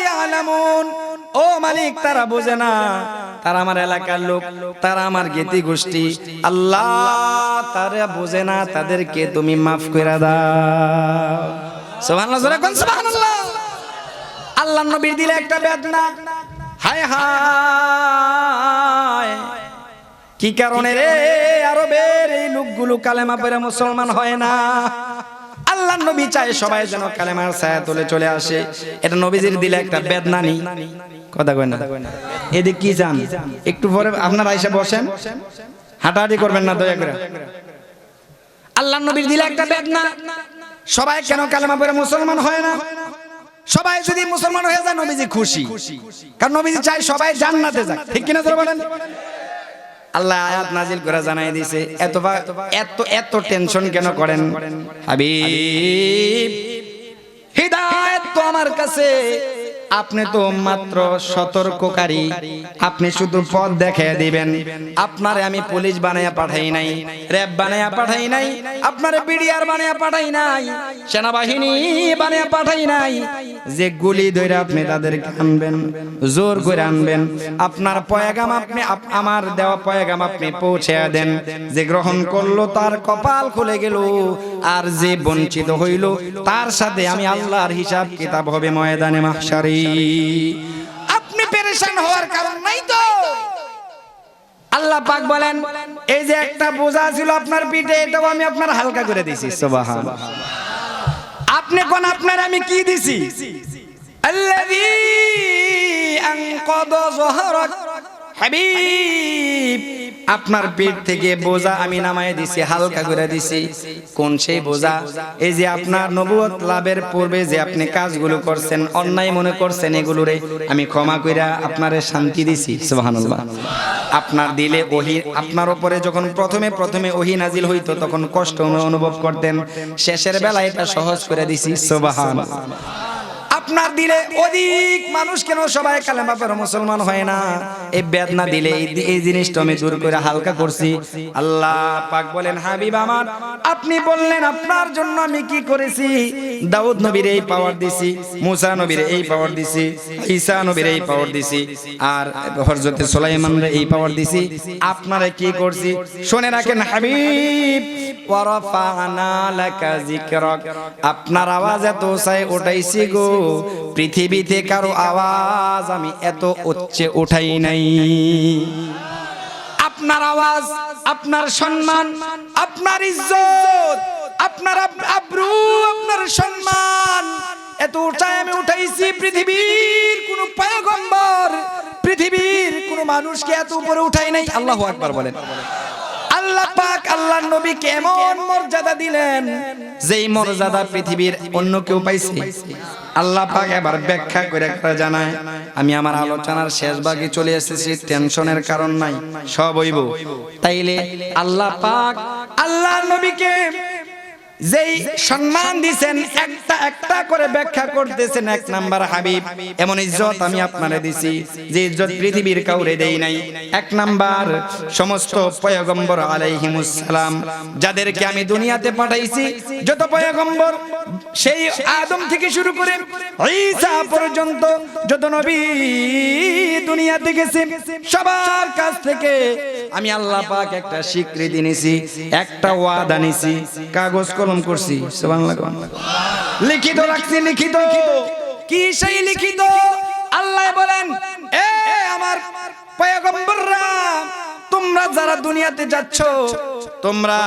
ইয়ালামুন। ও মালিক, তারা বোঝে না, তারা আমার এলাকার লোক, তারা আমার জ্ঞাতি গোষ্ঠী, আল্লাহ তারা বোঝে না, তাদেরকে তুমি মাফ করে দাও। সুবহানাল্লাহ, জোরে কোন সুবহানাল্লাহ। আল্লাহর নবীর দিলে একটা বেদনা, হায় হায়, কি কারণে রে আরবের এই লোকগুলো কালেমা পড়ে মুসলমান হয় না? আল্লাহর নবী চায় সবাই যেন কালেমার ছায়া তলে চলে আসে, এটা নবীজির দিলে একটা বেদনা নেই। কথা কয় না? এদিক কি চান? একটু পরে আপনারা এসে বসেন, হাঁটাহাঁটি করবেন না দয়া করে। আল্লাহর নবীর দিলে একটা বেদনা, সবাই কেন কালেমা পড়ে মুসলমান হয় না? সবাই যদি মুসলমান হয়ে যায় নবীজি খুশি, কারণ নবীজি চায় সবাই জান্নাতে যাক, ঠিক কিনা জোরে বলেন? আল্লাহ আয়াত নাজিল করে জানাই দিয়েছে, এত এত টেনশন কেন করেন হাবিব? হিদায়াত তো আমার কাছে, আপনি তো মাত্র সতর্ককারী, আপনি শুধু পথ দেখিয়ে দিবেন। আপনারে আমি পুলিশ বানাইয়া পাঠাই নাই, র‍্যাব বানাইয়া পাঠাই নাই, আপনারে বিডিআর বানাইয়া পাঠাই নাই, সেনাবাহিনী বানাইয়া পাঠাই নাই যে গুলি ধরে আপনি তাদেরকে আনবেন, জোর করে আনবেন। আপনার পয়গাম আপনি আমার দেওয়া পয়গাম আপনি পৌঁছে দেন। যে গ্রহণ করলো তার কপাল খুলে গেল, আর যে বঞ্চিত হইল তার সাথে আমি আল্লাহর হিসাব কিতাব হবে ময়দানে মাহশারে। আপনি পেরেশান হওয়ার কারণ নাই তো। আল্লাহ পাক বলেন এই যে একটা বোঝা ছিল আপনার পিঠে, এটাও আমি আপনার হালকা করে দিয়েছি। সুবহানাল্লাহ। আপনি কোন আপনার আমি কি দিছি? আল্লাযী আনকাযা যহরাক, হাবিব আপনার পেট থেকে বোঝা আমি নামায় দিছি, হালকা করে দিছি। কোন সেই বোঝা? এই যে আপনার নবুয়ত লাভের পূর্বে যে আপনি কাজগুলো করছেন, অন্যায় মনে করছেন, এগুলোরে আমি ক্ষমা কইরা আপনারে শান্তি দিছি। সুবহানাল্লাহ। আপনার দিলে ওহী, আপনার উপরে যখন প্রথমে ওহী নাজিল হইতো তখন কষ্ট অনুভব করতেন, শেষের বেলা এটা সহজ করে দিছি। সুবহানাল্লাহ। আপনার দিলে অধিক মানুষ কেন সবাই কালেমা পড়ে মুসলমান হয় না? এই বেদনা দিলে এই জিনিসটা আমি দূর করে হালকা করছি। আল্লাহ পাক বলেন হাবিব আমার, আপনি বললেন আপনার জন্য আমি কি করেছি? দাউদ নবীর এই পাওয়ার দিছি, মুসা নবীর এই পাওয়ার দিছি, ঈসা নবীর এই পাওয়ার দিছি, আর হযরত সুলাইমানের এই পাওয়ার দিছি। আপনারে কি করছি শুনে রাখেন হাবিব। ওয়ারাফা'না লাকা যিকরাক, আপনার আওয়াজ এত উঁচায় উঠাইছি গো, পৃথিবীতে কারো আওয়াজ আমি এত উচ্চে উঠাই নাই। আপনার আওয়াজ, আপনার সম্মান, আপনার ইজ্জত, আপনার আব্রু, আপনার সম্মান এত উঁচায় আমি উঠাইছি, পৃথিবীর কোন পয়গম্বর, পৃথিবীর কোন মানুষকে এত উপরে উঠাই নাই। আল্লাহু আকবার বলেন। আল্লাহ পাক আল্লাহর নবীকে এমন মর্যাদা দিলেন যেই মর্যাদা পৃথিবীর অন্য কেউ পাইছে। আল্লাহ পাক এবার ব্যাখ্যা করে জানায়, আমি আমার আলোচনার শেষ ভাগে চলে এসেছি, টেনশনের কারণ নাই, সব হইব। তাইলে আল্লাহ পাক আল্লাহর নবীকে যেই সম্মান দিয়েছেন একটা একটা করে ব্যাখ্যা করতেছেন। এক নাম্বার, হাবিব এমন ইজ্জত আমি আপনারে দিছি যে ইজ্জত পৃথিবীর কাউরে দেই নাই। এক নাম্বার, সমস্ত পয়গম্বর আলাইহিমুস সালাম যাদেরকে আমি দুনিয়াতে পাঠাইছি, যত পয়গম্বর সেই আদম থেকে শুরু করে ঈসা পর্যন্ত যত নবী দুনিয়াতে গেছে, সবার কাছ থেকে আমি আল্লাহ পাক একটা স্বীকৃতি নিছি, একটা ওয়াদা নিছি, কাগজ কলম করছি। সুবহানাল্লাহ। লিখিত রাখছি, লিখিত। কি সেই লিখিত? আল্লাহ বলেন এ আমার পয়গম্বররা, তোমরা যারা দুনিয়াতে যাচ্ছ, তোমরা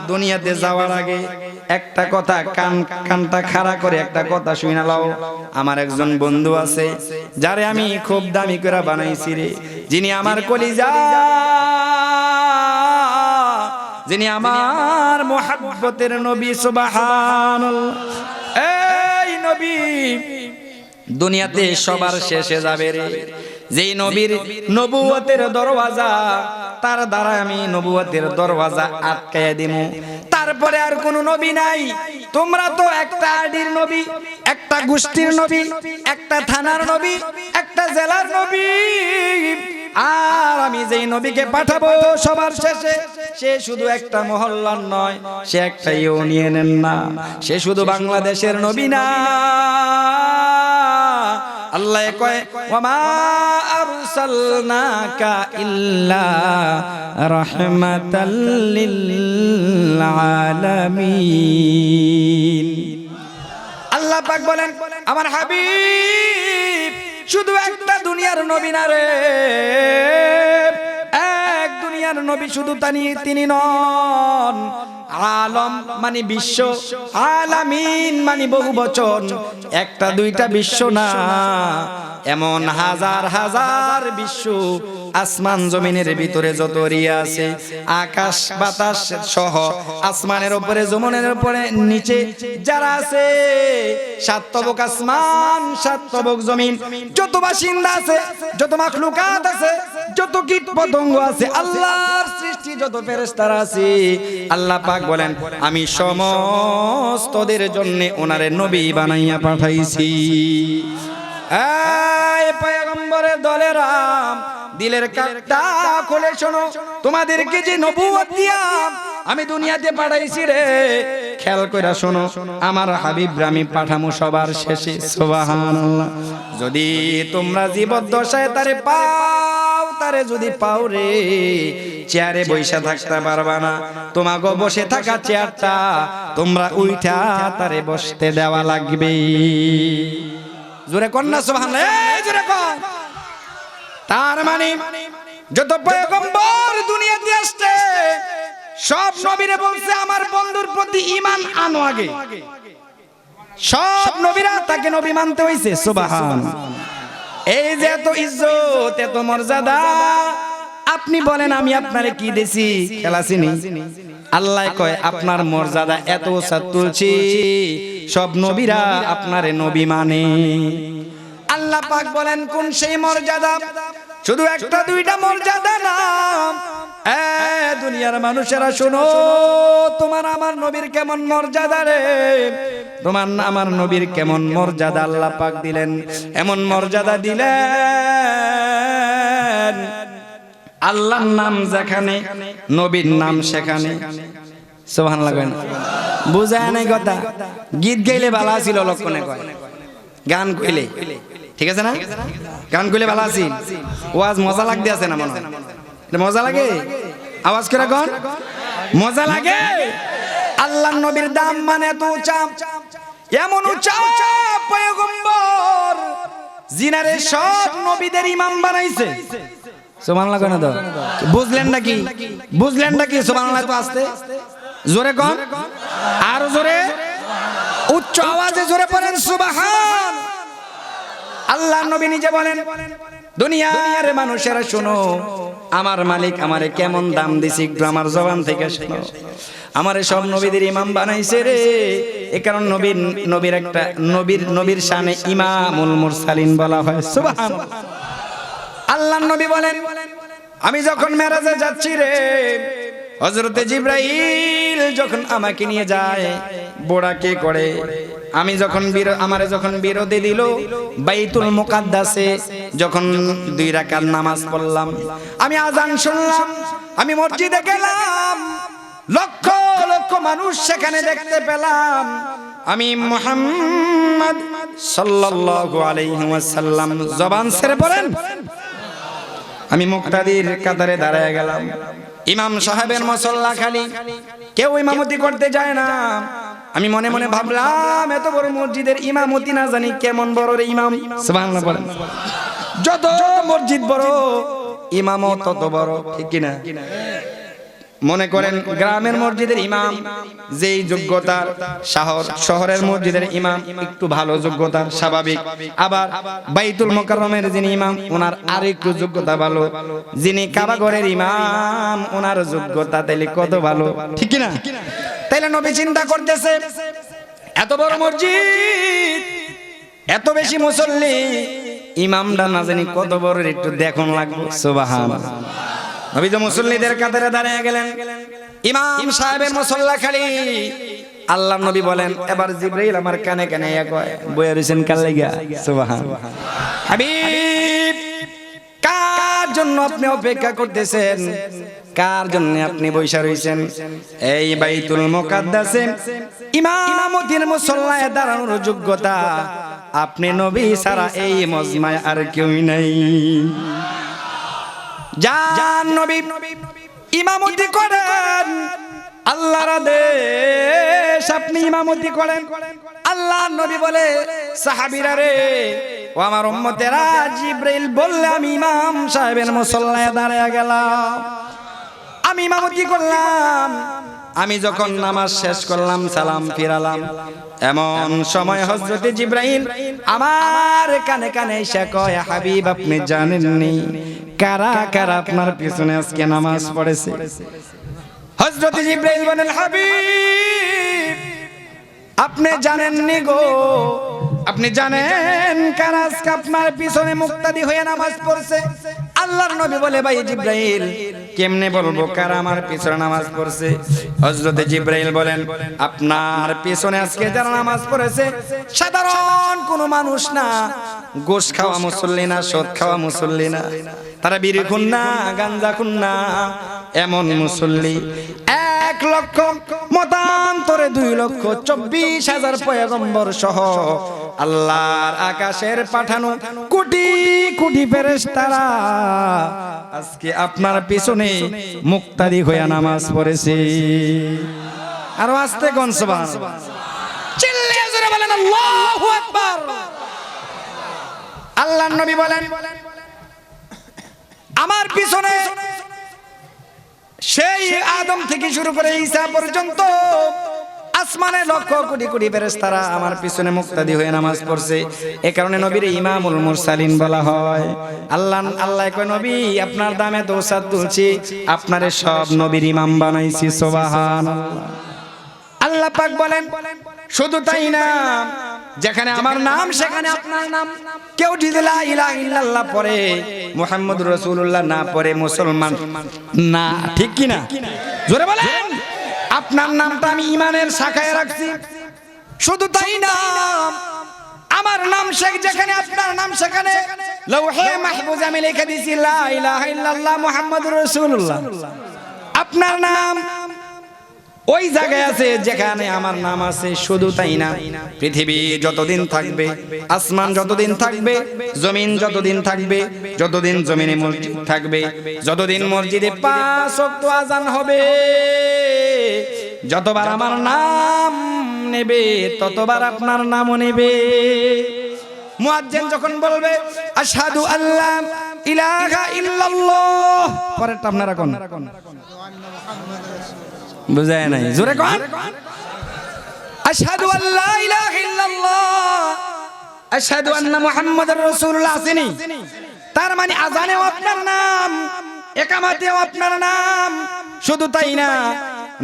দুনিয়াতে যাওয়ার আগে একটা কথা কানটা খাড়া করে একটা কথা শুনে নাও। আমার একজন বন্ধু আছে যারে আমি খুব দামি করে বানাইছি রে, যিনি আমার কলিজা, যিনি আমার মুহাব্বতের নবী। সুবহানাল্লাহ। এই নবী দুনিয়াতে সবার শেষে যাবে রে, যেই নবীর নবুয়তের দরওয়াজা, তার দ্বারা আমি নবুয়তের দরওয়াজা আটকায়া দিমু, তারপরে আর কোন নবী নাই। তোমরা তো একটা আডির নবী, একটা গোষ্ঠীর নবী, একটা থানার নবী, একটা জেলার নবী, আর আমি যেই নবীকে পাঠাবো সবার শেষে, সে শুধু একটা মহল্লার নয়, সে একটা ইউনিয়নের না, সে শুধু বাংলাদেশের নবী না। আল্লাহ কয় ওয়ামা আরসালনাকা ইল্লা রাহমাতাল লিল আলামিন। আল্লাহ পাক বলেন আমার হাবিব শুধু একটা দুনিয়ার নবী না রে, এক দুনিয়ার নবী শুধু তিনি নন। আলম মানে বিশ্ব, আলামিন মানে বহু বচন, একটা দুইটা বিশ্ব না, এমন হাজার হাজার বিশ্ব আসমান জমিনের ভিতরে যত রিয়া আছে, আকাশ বাতাস সহ আসমানের উপরে জমিনের উপরে নিচে যারা আছে, সাত তবক আসমান সাত তবক জমিন, যত বাসিন্দা আছে, যত মাখলুকাত আছে, যত কীট পতঙ্গ আছে, আল্লাহর সৃষ্টি যত ফেরেশতারা আছে, আল্লাহ পাক বলেন আমি সমস্তদের জন্য ওনারে নবী বানাইয়া পাঠাইছি। এই পয়গম্বরের দলেরা দিলের কাঁটা খুলে শোনো, তোমাদেরকে যে নবুয়ত দিয়া আমি দুনিয়াতে পাঠাইছি রে, খেয়াল কইরা শোনো, আমার হাবিব আমি পাঠামু সবার শেষে। সুবহানাল্লাহ। যদি তোমরা জীবদ্দশায় তারে পাও, তারে যদি পাও রে, চেয়ারে বইসা থাকতে পারবা না, তোমাকে বসে থাকা চেয়ারটা তোমরা উইঠা তারে বসতে দেওয়া লাগবে। জোরে কর না সুবহানাল্লাহ, এই জোরে কর। তার মানে যত পয়গম্বর দুনিয়াতে আসছে সব নবীরে বলছে আমার বন্ধুর প্রতি ঈমান আনো আগে। সব নবীরা তাকে নবী মানতে হইছে। সুবহানাল্লাহ। এই যে এত ইজ্জত, এত মর্যাদা, আপনি বলেন আমি আপনারে কি দিছি? খেলাছিনি? আল্লাহ কয় আপনার মর্যাদা এত উঁচা তুলছি, সব নবীরা আপনারে নবী মানে। আল্লাহ পাক বলেন কোন সেই মর্যাদা? শুধু একটা দুইটা মর্যাদা না, দুনিয়ার মানুষেরা শোনো, তোমার আমার নবীর কেমন মর্যাদা রে, তোমার আমার নবীর কেমন মর্যাদা আল্লাহ পাক দিলেন। এমন মর্যাদা দিলেন, আল্লাহর নাম যেখানে, নবীর নাম সেখানে। সুবহানাল্লাহ। বুঝায় নাই কথা? গীত গাইলে ভালো ছিল লক্ষণে কয়, গান কইলে ঠিক আছে না? গান কইলে ভালো আছি, ওয়াজ মজা লাগতে আছে না? মনে হয় মজা লাগে? আওয়াজ করে কোন মজা লাগে? আল্লাহর নবীর দাম মানে এত উঁচা, এমন উঁচা পয়গম্বর জিনারে সব নবীদের ইমাম বানাইছে। সুবহানাল্লাহ কেন তো? বুঝলেন নাকি? বুঝলেন নাকি? সুবহানাল্লাহ তো আসতে জোরে কোন, আর জোরে, উচ্চ আওয়াজে জোরে পড়েন সুবহান। আল্লাহর নবী নিজে বলেন, দুনিয়ার মানুষেরা শোনো, আমার মালিক আমারে কেমন দাম দিছে একটু আমার জবান থেকে শোনো। আমারে সব নবীদের ইমাম বানাইছে রে, এ কারণ নবীর একটা নবীর শানে ইমামুল মুরসালিন বলা হয়। সুবহানাল্লাহ। আল্লাহর নবী বলেন, আমি যখন মেরাজে যাচ্ছি রে, হযরতে জিবরাইল যখন আমাকে নিয়ে যায় বোড়াকে করে, আমি যখন আমারে যখন বিরতি দিল বাইতুল মুকাদ্দাসে, যখন 2 রাকাত নামাজ পড়লাম, আমি আযান শুনলাম, আমি মসজিদে গেলাম, লক্ষ লক্ষ মানুষ সেখানে দেখতে পেলাম, আমি মুহাম্মদ সাল্লাল্লাহু আলাইহি ওয়াসাল্লাম, জবান ছেড়ে পড়েন, আমি মুক্তাদির কাতারে দাঁড়ায় গেলাম। ইমাম সাহেবের মুসল্লা খালি, কেউ ইমামতি করতে যায় না। আমি মনে মনে ভাবলাম, এত বড় মসজিদের ইমামতি না জানি কেমন বড় রে ইমাম। সুবহানাল্লাহ বলেন। যত মসজিদ বড়, ইমামও তত বড়, ঠিক কি না? মনে করেন গ্রামের মসজিদের ইমাম যেই যোগ্যতার, শহরের মসজিদের ইমাম একটু ভালো যোগ্যতার, স্বাভাবিক। আবার বাইতুল মুকাররমের যিনি ইমাম, ওনার আরেকটু যোগ্যতা ভালো। যিনি কাবাঘরের ইমাম, ওনার যোগ্যতা তাইলে কত ভালো, ঠিক কি না? তাইলে নবী চিন্তা করতেছে, এত বড় মসজিদ, এত বেশি মুসল্লি, ইমামটা না জানি কত বড়, একটু দেখুন লাগবে। সুবহানাল্লাহ। নবী তো মুসল্লিদের কাতারে দাঁড়িয়ে গেলেন, ইমাম সাহেবের মুসল্লা খালি। আল্লাহর নবী বলেন, এবার জিবরাইল আমার কানে কানে কয়, বইয়া রইছেন কার লাগা? সুবহানাল্লাহ। হাবিব, কার জন্য আপনি অপেক্ষা করতেছেন? কার জন্য আপনি বইসা রইছেন? এই বাইতুল মুকাদ্দাসে ইমামতির মুসল্লায় দাঁড়ানোর যোগ্যতা আপনি নবী ছাড়া এই মজমায় আর কেউ নাই। জান নবী ইমামতি করেন, আল্লাহর আদেশ আপনি ইমামতি করেন। আল্লাহর নবী বলে, সাহাবীরা রে, ও আমার উম্মতেরা, জিবরাইল বললে আমি ইমাম সাহেবের মুসল্লায় দাঁড়ায় গেলাম, আমি ইমামতি করলাম। আমি যখন নামাজ শেষ করলাম, সালাম ফিরালাম, এমন সময় হযরতে জিবরাইল আমার কানে কানে এসে কয়, হাবিব আপনি জানেননি কারা কারা আপনার পিছনে আজকে নামাজ পড়েছে? হযরতে জিবরাইল বলেন, হাবিব আপনি জানেননি গো, আপনি জানেন কারা আজকে আপনার পিছনে মুক্তাদি হয়ে নামাজ পড়ছে? আল্লাহর নবী বলে ভাই জিব্রাইল কেমনে বলবো কারা আমার পিছনে নামাজ পড়ছে? হযরতে জিব্রাইল বলেন আপনার পিছনে আজকে যারা নামাজ পড়েছে সাধারণ কোনো মানুষ না, গোশ খাওয়া মুসল্লি না, সুদ খাওয়া মুসল্লি না, তারা বিড়ি খুন না, গাঞ্জা খুন না, এমন মুসল্লি 1 লক্ষ মতান্তরে 2,24,000 পয়গম্বর সহ আল্লাহর আকাশের পাঠানো কোটি কোটি ফেরেশতারা আজকে আপনার পিছনে মুক্তাদি হয়ে নামাজ পড়েছে। আর আস্তে কোন সুবহানাল্লাহ, চিল্লিয়ে জোরে বলেন আল্লাহু আকবার। আল্লাহর নবী বলেন আমার পিছনে সেই আদম থেকে শুরু করে ঈসা পর্যন্ত আসমানে লক্ষ কোটি কোটি ফেরেশতারা আমার পিছনে মুক্তাদি হয়ে নামাজ পড়ছে। এই কারণে নবীর ইমামুল মুরসালিন বলা হয়। আল্লাহ কয় নবী আপনার দামে দৌসাদ তুলছি, আপনারে সব নবীর ইমাম বানাইছি। সুবহানাল্লাহ। আল্লাহ পাক বলেন শুধু তাই না, যেখানে আমার নাম সেখানে আপনার নাম। কেউ যদি লা ইলাহা ইল্লাল্লাহ পড়ে, মুহাম্মদুর রাসূলুল্লাহ না পড়ে মুসলমান না, ঠিক কি না? জোরে বলেন। আপনার নামটা আমি ঈমানের শাখায় রাখছি। শুধু তাই না, আমার নাম যেখানে আপনার নাম সেখানে লৌহে মাহফুজ আমি লিখে দিয়েছি লা ইলাহা ইল্লাল্লাহ মুহাম্মাদুর রাসূলুল্লাহ। আপনার নাম ওই জায়গায় আছে যেখানে আমার নাম আছে। শুধু তাই না, পৃথিবী যতদিন থাকবে, আসমান যতদিন থাকবে, জমিন যতদিন থাকবে, যতদিন জমিনে মসজিদ থাকবে, যতদিন মসজিদে 5 ওয়াক্ত আযান হবে, যতবার আমার নাম নেবে ততবার আপনার নামও নেবে। মুয়াজ্জিন যখন বলবে আশহাদু আল্লা ইলাহা ইল্লাল্লাহ, পরেরটা আপনারা কোন বুঝায় নাই, জোরে কোন আশহাদু আল্লা ইলাহা ইল্লাল্লাহ আশহাদু আন্না মুহাম্মাদুর রাসূলুল্লাহ আসেনি, তার মানে আযানেও আপনার নাম, ইকামাতেও আপনার নাম। শুধু তাই না,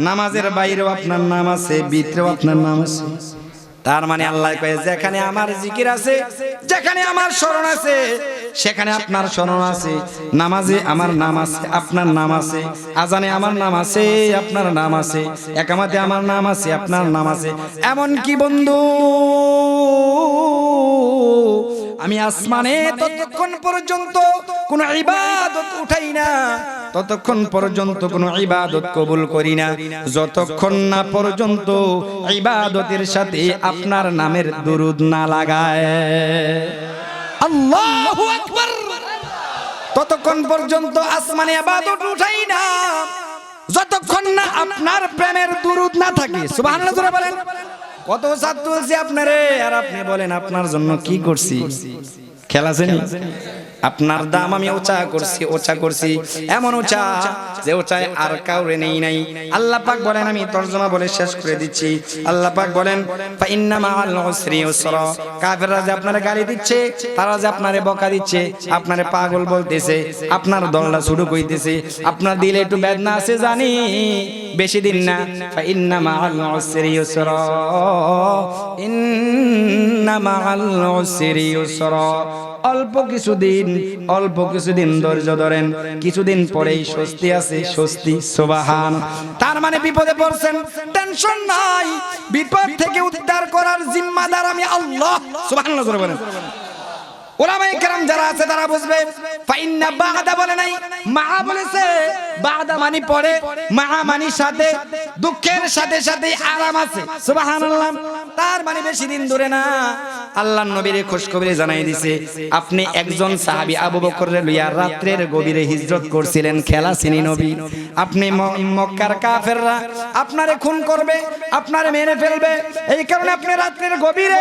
নামাজের বাইরেও আপনার নাম আছে, ভিতরেও আপনার নাম আছে। তার মানে আল্লাহ কয় যেখানে আমার জিকির আছে, যেখানে আমার স্মরণ আছে, সেখানে আপনার স্মরণ আছে। নামাজে আমার নাম আছে, আপনার নাম আছে। আজানে আমার নাম আছে, আপনার নাম আছে। একামাতে আমার নাম আছে, আপনার নাম আছে। এমন কি বন্ধু, আমি আসমানে ততক্ষণ পর্যন্ত কোন ইবাদত উঠাই না, ততক্ষণ পর্যন্ত কোন ইবাদত কবুল করি না, যতক্ষণ না পর্যন্ত ইবাদতের সাথে আপনার নামের দুরূদ না লাগায়। আল্লাহু আকবার। ততক্ষণ পর্যন্ত আসমানে ইবাদত উঠাই না যতক্ষণ না আপনার প্রেমের দুরূদ না থাকে। সুবহানাল্লাহ জোরে বলেন। কত সাত তুলছি আপনারে, আর আপনি বলেন আপনার জন্য কি করছি? খেলা জানি আপনার দাম আমি ওচা করছি, এমন ওচা যে ওচায় আর কাউরে নেই নাই। আল্লাহ পাক বলেন, আমি তরজমা বলে শেষ করে দিচ্ছি। আল্লাহ পাক বলেন ফা ইন্না মাআল উসরি ইউসরা। কাফেররা যে আপনারে গালি দিচ্ছে, তারা যে আপনারে বকা দিচ্ছে, আপনারে পাগল বলতেছে, আপনার দলটা শুরু কইতেছে, আপনার দিলে একটু বেদনা আছে জানি, বেশি দিন না। ফা ইন্না মাআল উসরি ইউসরা, ইন্না মাআল উসরি ইউসরা। অল্প কিছুদিন ধৈর্য ধরেন, কিছুদিন পরেই স্বস্তি আছে, স্বস্তি। সুবহান। তার মানে বিপদে পড়ছেন, টেনশন নাই, বিপদ থেকে উদ্ধার করার জিম্মাদার আমি আল্লাহ। সুবহানাল্লাহ জোরে বলেন। উলামায়ে কেরাম যারা আছে তারা বুঝবে, ফাইন্না বাদা বলে নাই, মা বলেছে। বাদা মানে পরে, মা মানে সাথে, দুঃখের সাথে সাথে আরাম আছে। সুবহানাল্লাহ। তার মানে বেশি দিন ধরে না। আল্লাহর নবীর খুশখবরি জানাই দিছে, আপনি একজন সাহাবী আবু বকর লইয়া রাত্রের গভীরে হিজরত করছিলেন, খেলা চিনি নবী। আপনি মক্কার কাফেররা আপনারে খুন করবে, আপনারে মেরে ফেলবে, এই কারণে আপনি রাত্রের গভীরে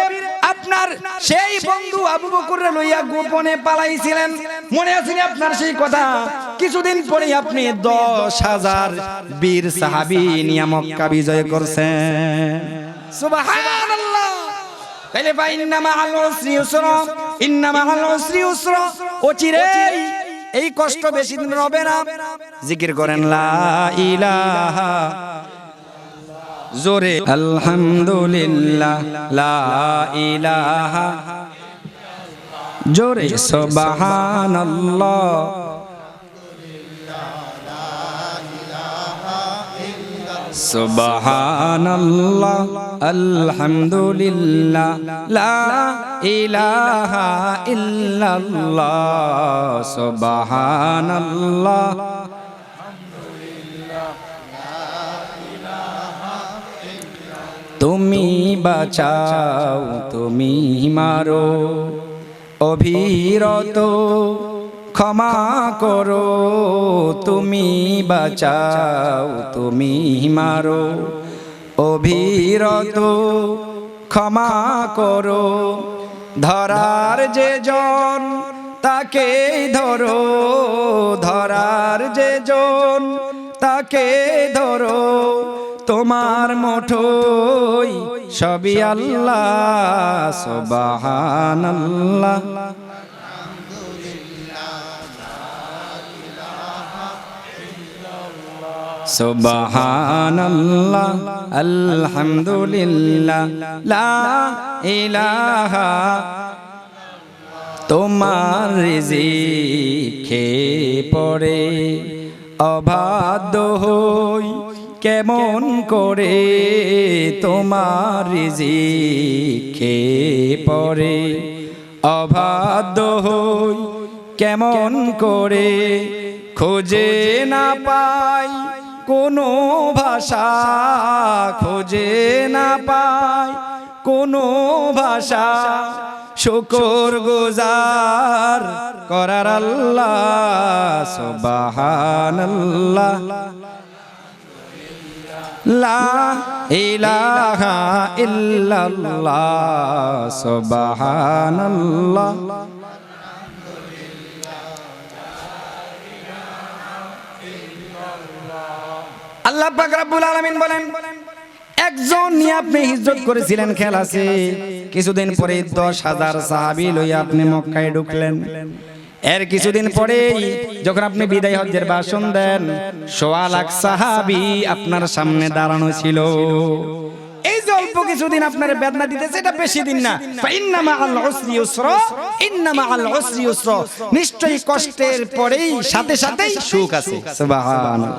আপনার সেই বন্ধু আবু বকর লইয়া গোপনে পালাইছিলেন। মনে আছে আপনার সেই কথা? কিছুদিন পরে আপনি 10,000 বীর সাহাবী নিয়ে মক্কা বিজয় করছেন। সুবহানাল্লাহ। তাইলে বা ইন্না মাআল উসরি ইউসরা, ইন্না মাআল উসরি ইউসরা। অচিরেই এই কষ্ট বেশি দিন হবে না। জিকির করেন লা ইলাহা, জোরে আলহামদুলিল্লাহ, লা ইলাহা, জোরে সুবহানাল্লাহ, সুবহানাল্লাহ আলহামদুলিল্লাহ লা ইলাহা ইল্লাল্লাহ সুবহানাল্লাহ তুমি বাঁচাও তুমি মারো অভিরত ক্ষমা করো তুমি বাঁচাও তুমি মারো অভিরত ক্ষমা করো ধরার যে জন তাকে ধরো ধরার যে জন তাকে ধরো তোমার মুঠোয় সবই আল্লাহ সুবহানাল্লাহ সুবহানাল্লাহ আলহামদুলিল্লাহ লা ইলাহা তোমার রিজিক খেয়ে পড়ে অবাধ্য হই কেমন করে তোমার রিজিক খেয়ে পড়ে অবাধ্য হই কেমন করে খোঁজে না পাই কোনো ভাষা খোঁজে না পাই কোনো ভাষা শুকর গুজার করার আল্লাহ সুবহানাল্লাহ লা ইলাহা ইল্লাল্লাহ সুবহানাল্লাহ আল্লাহ পাক রব্বুল আলামিন বলেন একজন নিয়ে আপনি হিজরত করেছিলেন খেয়াল আছে কিছুদিন পরে 10,000 সাহাবী লইয়া আপনি মক্কায় ঢুকলেন এর কিছুদিন পরেই যখন আপনি বিদায় হজ্জের ভাষণ দেন 1.25 লাখ সাহাবী আপনার সামনে দাঁড়ানো ছিল এই যে অল্প কিছুদিন আপনার বেদনা দিতেছে এটা বেশি দিন না ইন্না মাআল উসরি ইউসরা ইন্না মাআল উসরি ইউসরা নিশ্চয়ই কষ্টের পরেই সাথে সাথেই সুখ আছে সুবহানাল্লাহ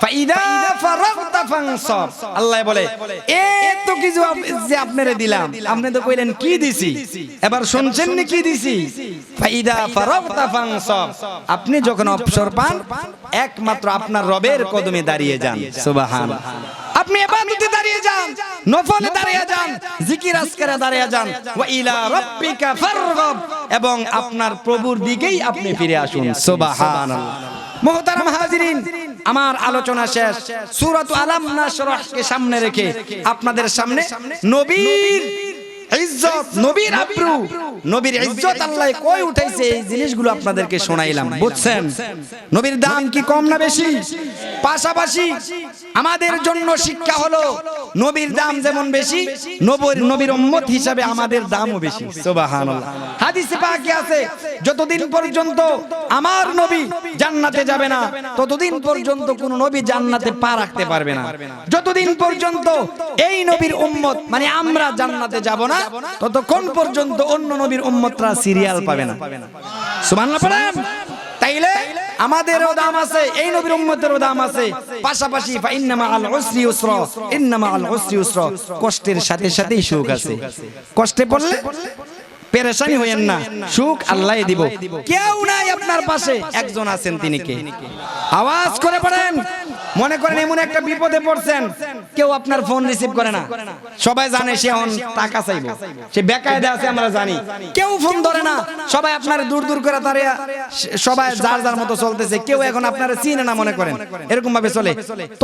ফাইদা ফারাগতা ফানসাব আল্লাহ বলে এত কিছু যে আপনারে দিলাম আপনি তো কইলেন কি দিছি এবার শুনছেন নি কি দিছি ফাইদা ফারাগতা ফানসাব আপনি যখন অবসর পান একমাত্র আপনার রবের কদমে দাঁড়িয়ে যান সুবহানাল্লাহ আপনি ইবাদতে দাঁড়িয়ে যান নফলে দাঁড়িয়ে যান জিকির আজকারে দাঁড়িয়ে যান ওয়া ইলা রাব্বিকা ফারগাব এবং আপনার প্রভুর দিকেই আপনি ফিরে আসুন সুবহানাল্লাহ মুহতারাম হাজিরিন আমার আলোচনা শেষ সূরা আলাম নাশরাহ কে সামনে রেখে আপনাদের সামনে নবীর ইজ্জত নবীর আব্রু নবীর ইজ্জত আল্লাহ কই উঠাইছে এই জিনিসগুলো আপনাদেরকে শোনাইলাম বুঝছেন নবীর দাম কি কম না বেশি পাশাপাশি আমাদের জন্য শিক্ষা হলো নবীর দাম যেমন বেশি নবীর উম্মত হিসাবে আমাদের দামও বেশি সুবহানাল্লাহ হাদিসে পাকে আছে যতদিন পর্যন্ত আমার নবী জান্নাতে যাবে না ততদিন পর্যন্ত কোন নবী জান্নাতে পা রাখতে পারবে না যতদিন পর্যন্ত এই নবীর উম্মত মানে আমরা জান্নাতে যাব না ততক্ষণ পর্যন্ত অন্য নবীর উম্মতরা সিরিয়াল পাবে না সুবহানাল্লাহ পড়েন তাইলে আমাদেরও দাম আছে এই নবীর উম্মতেরও দাম আছে পাশাপাশি ফা ইন্না মাআল উসরি ইউসরা ইন্না মাআল উসরি ইউসরা কষ্টের সাথে সাথেই সুখ আছে কষ্টে পড়লে পেরেশানি হইেন না সুখ আল্লাহই দিব কেউ নাই আপনার পাশে একজন আছেন তিনি কে আওয়াজ করে পড়েন মনে করেন এমন একটা বিপদে পড়ছেন কেউ আপনার ফোন রিসিভ করে না সবাই জানে সে এখন টাকা চাইবে সে বেকায়দা আছে আমরা জানি কেউ ফোন ধরে না সবাই আপনার দূর দূর করে দাঁড়িয়ে সবাই যার যার মতো চলতেছে কেউ এখন আপনারা চিনে না মনে করেন এরকম ভাবে চলে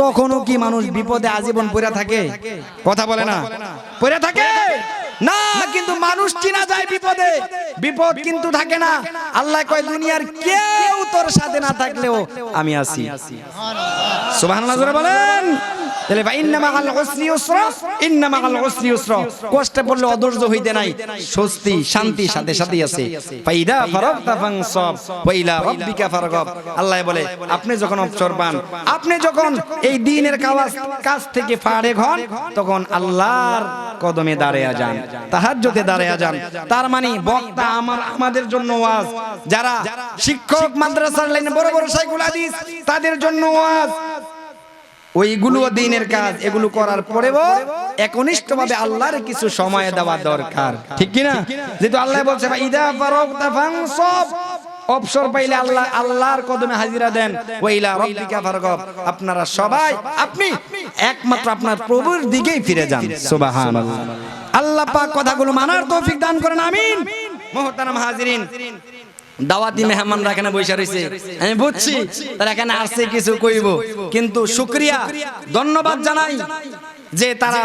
তখনও কি মানুষ বিপদে আজীবন পড়ে থাকে কথা বলে না পড়ে থাকে না কিন্তু মানুষ চিনা যায় বিপদে বিপদ কিন্তু থাকে না আল্লাহ কয় দুনিয়ার কেউ তোর সাথে না থাকলেও আমি আছি সুবহানাল্লাহ জোরে বলেন তাহলে ইন্না মাআল উসরি ইউসরা ইন্না মাআল উসরি ইউসরা কষ্টে পড়লে অধৈর্য হইতে নাই স্বস্তি শান্তি সাথে সাথেই আছে ফাইদা ফারাগতা ফানসাব ওয়া ইলা রাব্বিকা ফারগাব আল্লাহ বলে আপনি যখন অবসর পান আপনি যখন এই দ্বীনের কাজ থেকে ফারেগ হন তখন আল্লাহর কদমে দাঁড়িয়ে যান তাহাজ্জুদে দাঁড়িয়ে যান তার মানে বক্তা আমাদের জন্য ওয়াজ যারা শিক্ষক মাদ্রাসার লাইনে বড় বড় শাইখুল হাদিস তাদের জন্য ওয়াজ ওইগুলো দিনের কাজ, এগুলো করার পরেও একনিষ্ঠভাবে আল্লাহর কিছু সময় দেওয়া দরকার, ঠিক কি না? যেহেতু আল্লাহ বলছে ইদা ফারাগতা ফানসাব, অবসর পাইলে আল্লাহর কদমে হাজিরা দেন, ওয়া ইলা রাব্বিকা ফারগাব, আপনারা সবাই আপনি একমাত্র আপনার প্রভুর দিকেই ফিরে যান। সুবহানাল্লাহ। আল্লাহ পাক কথাগুলো মানার তৌফিক দান করেন, আমিন। মুহতারাম হাজিরিন, দাওয়াতি মেহমানরা এখানে বসে রয়েছে, আমি বুঝছি তারা এখানে আসছে কিছু কইব, কিন্তু শুকরিয়া ধন্যবাদ জানাই যে তারা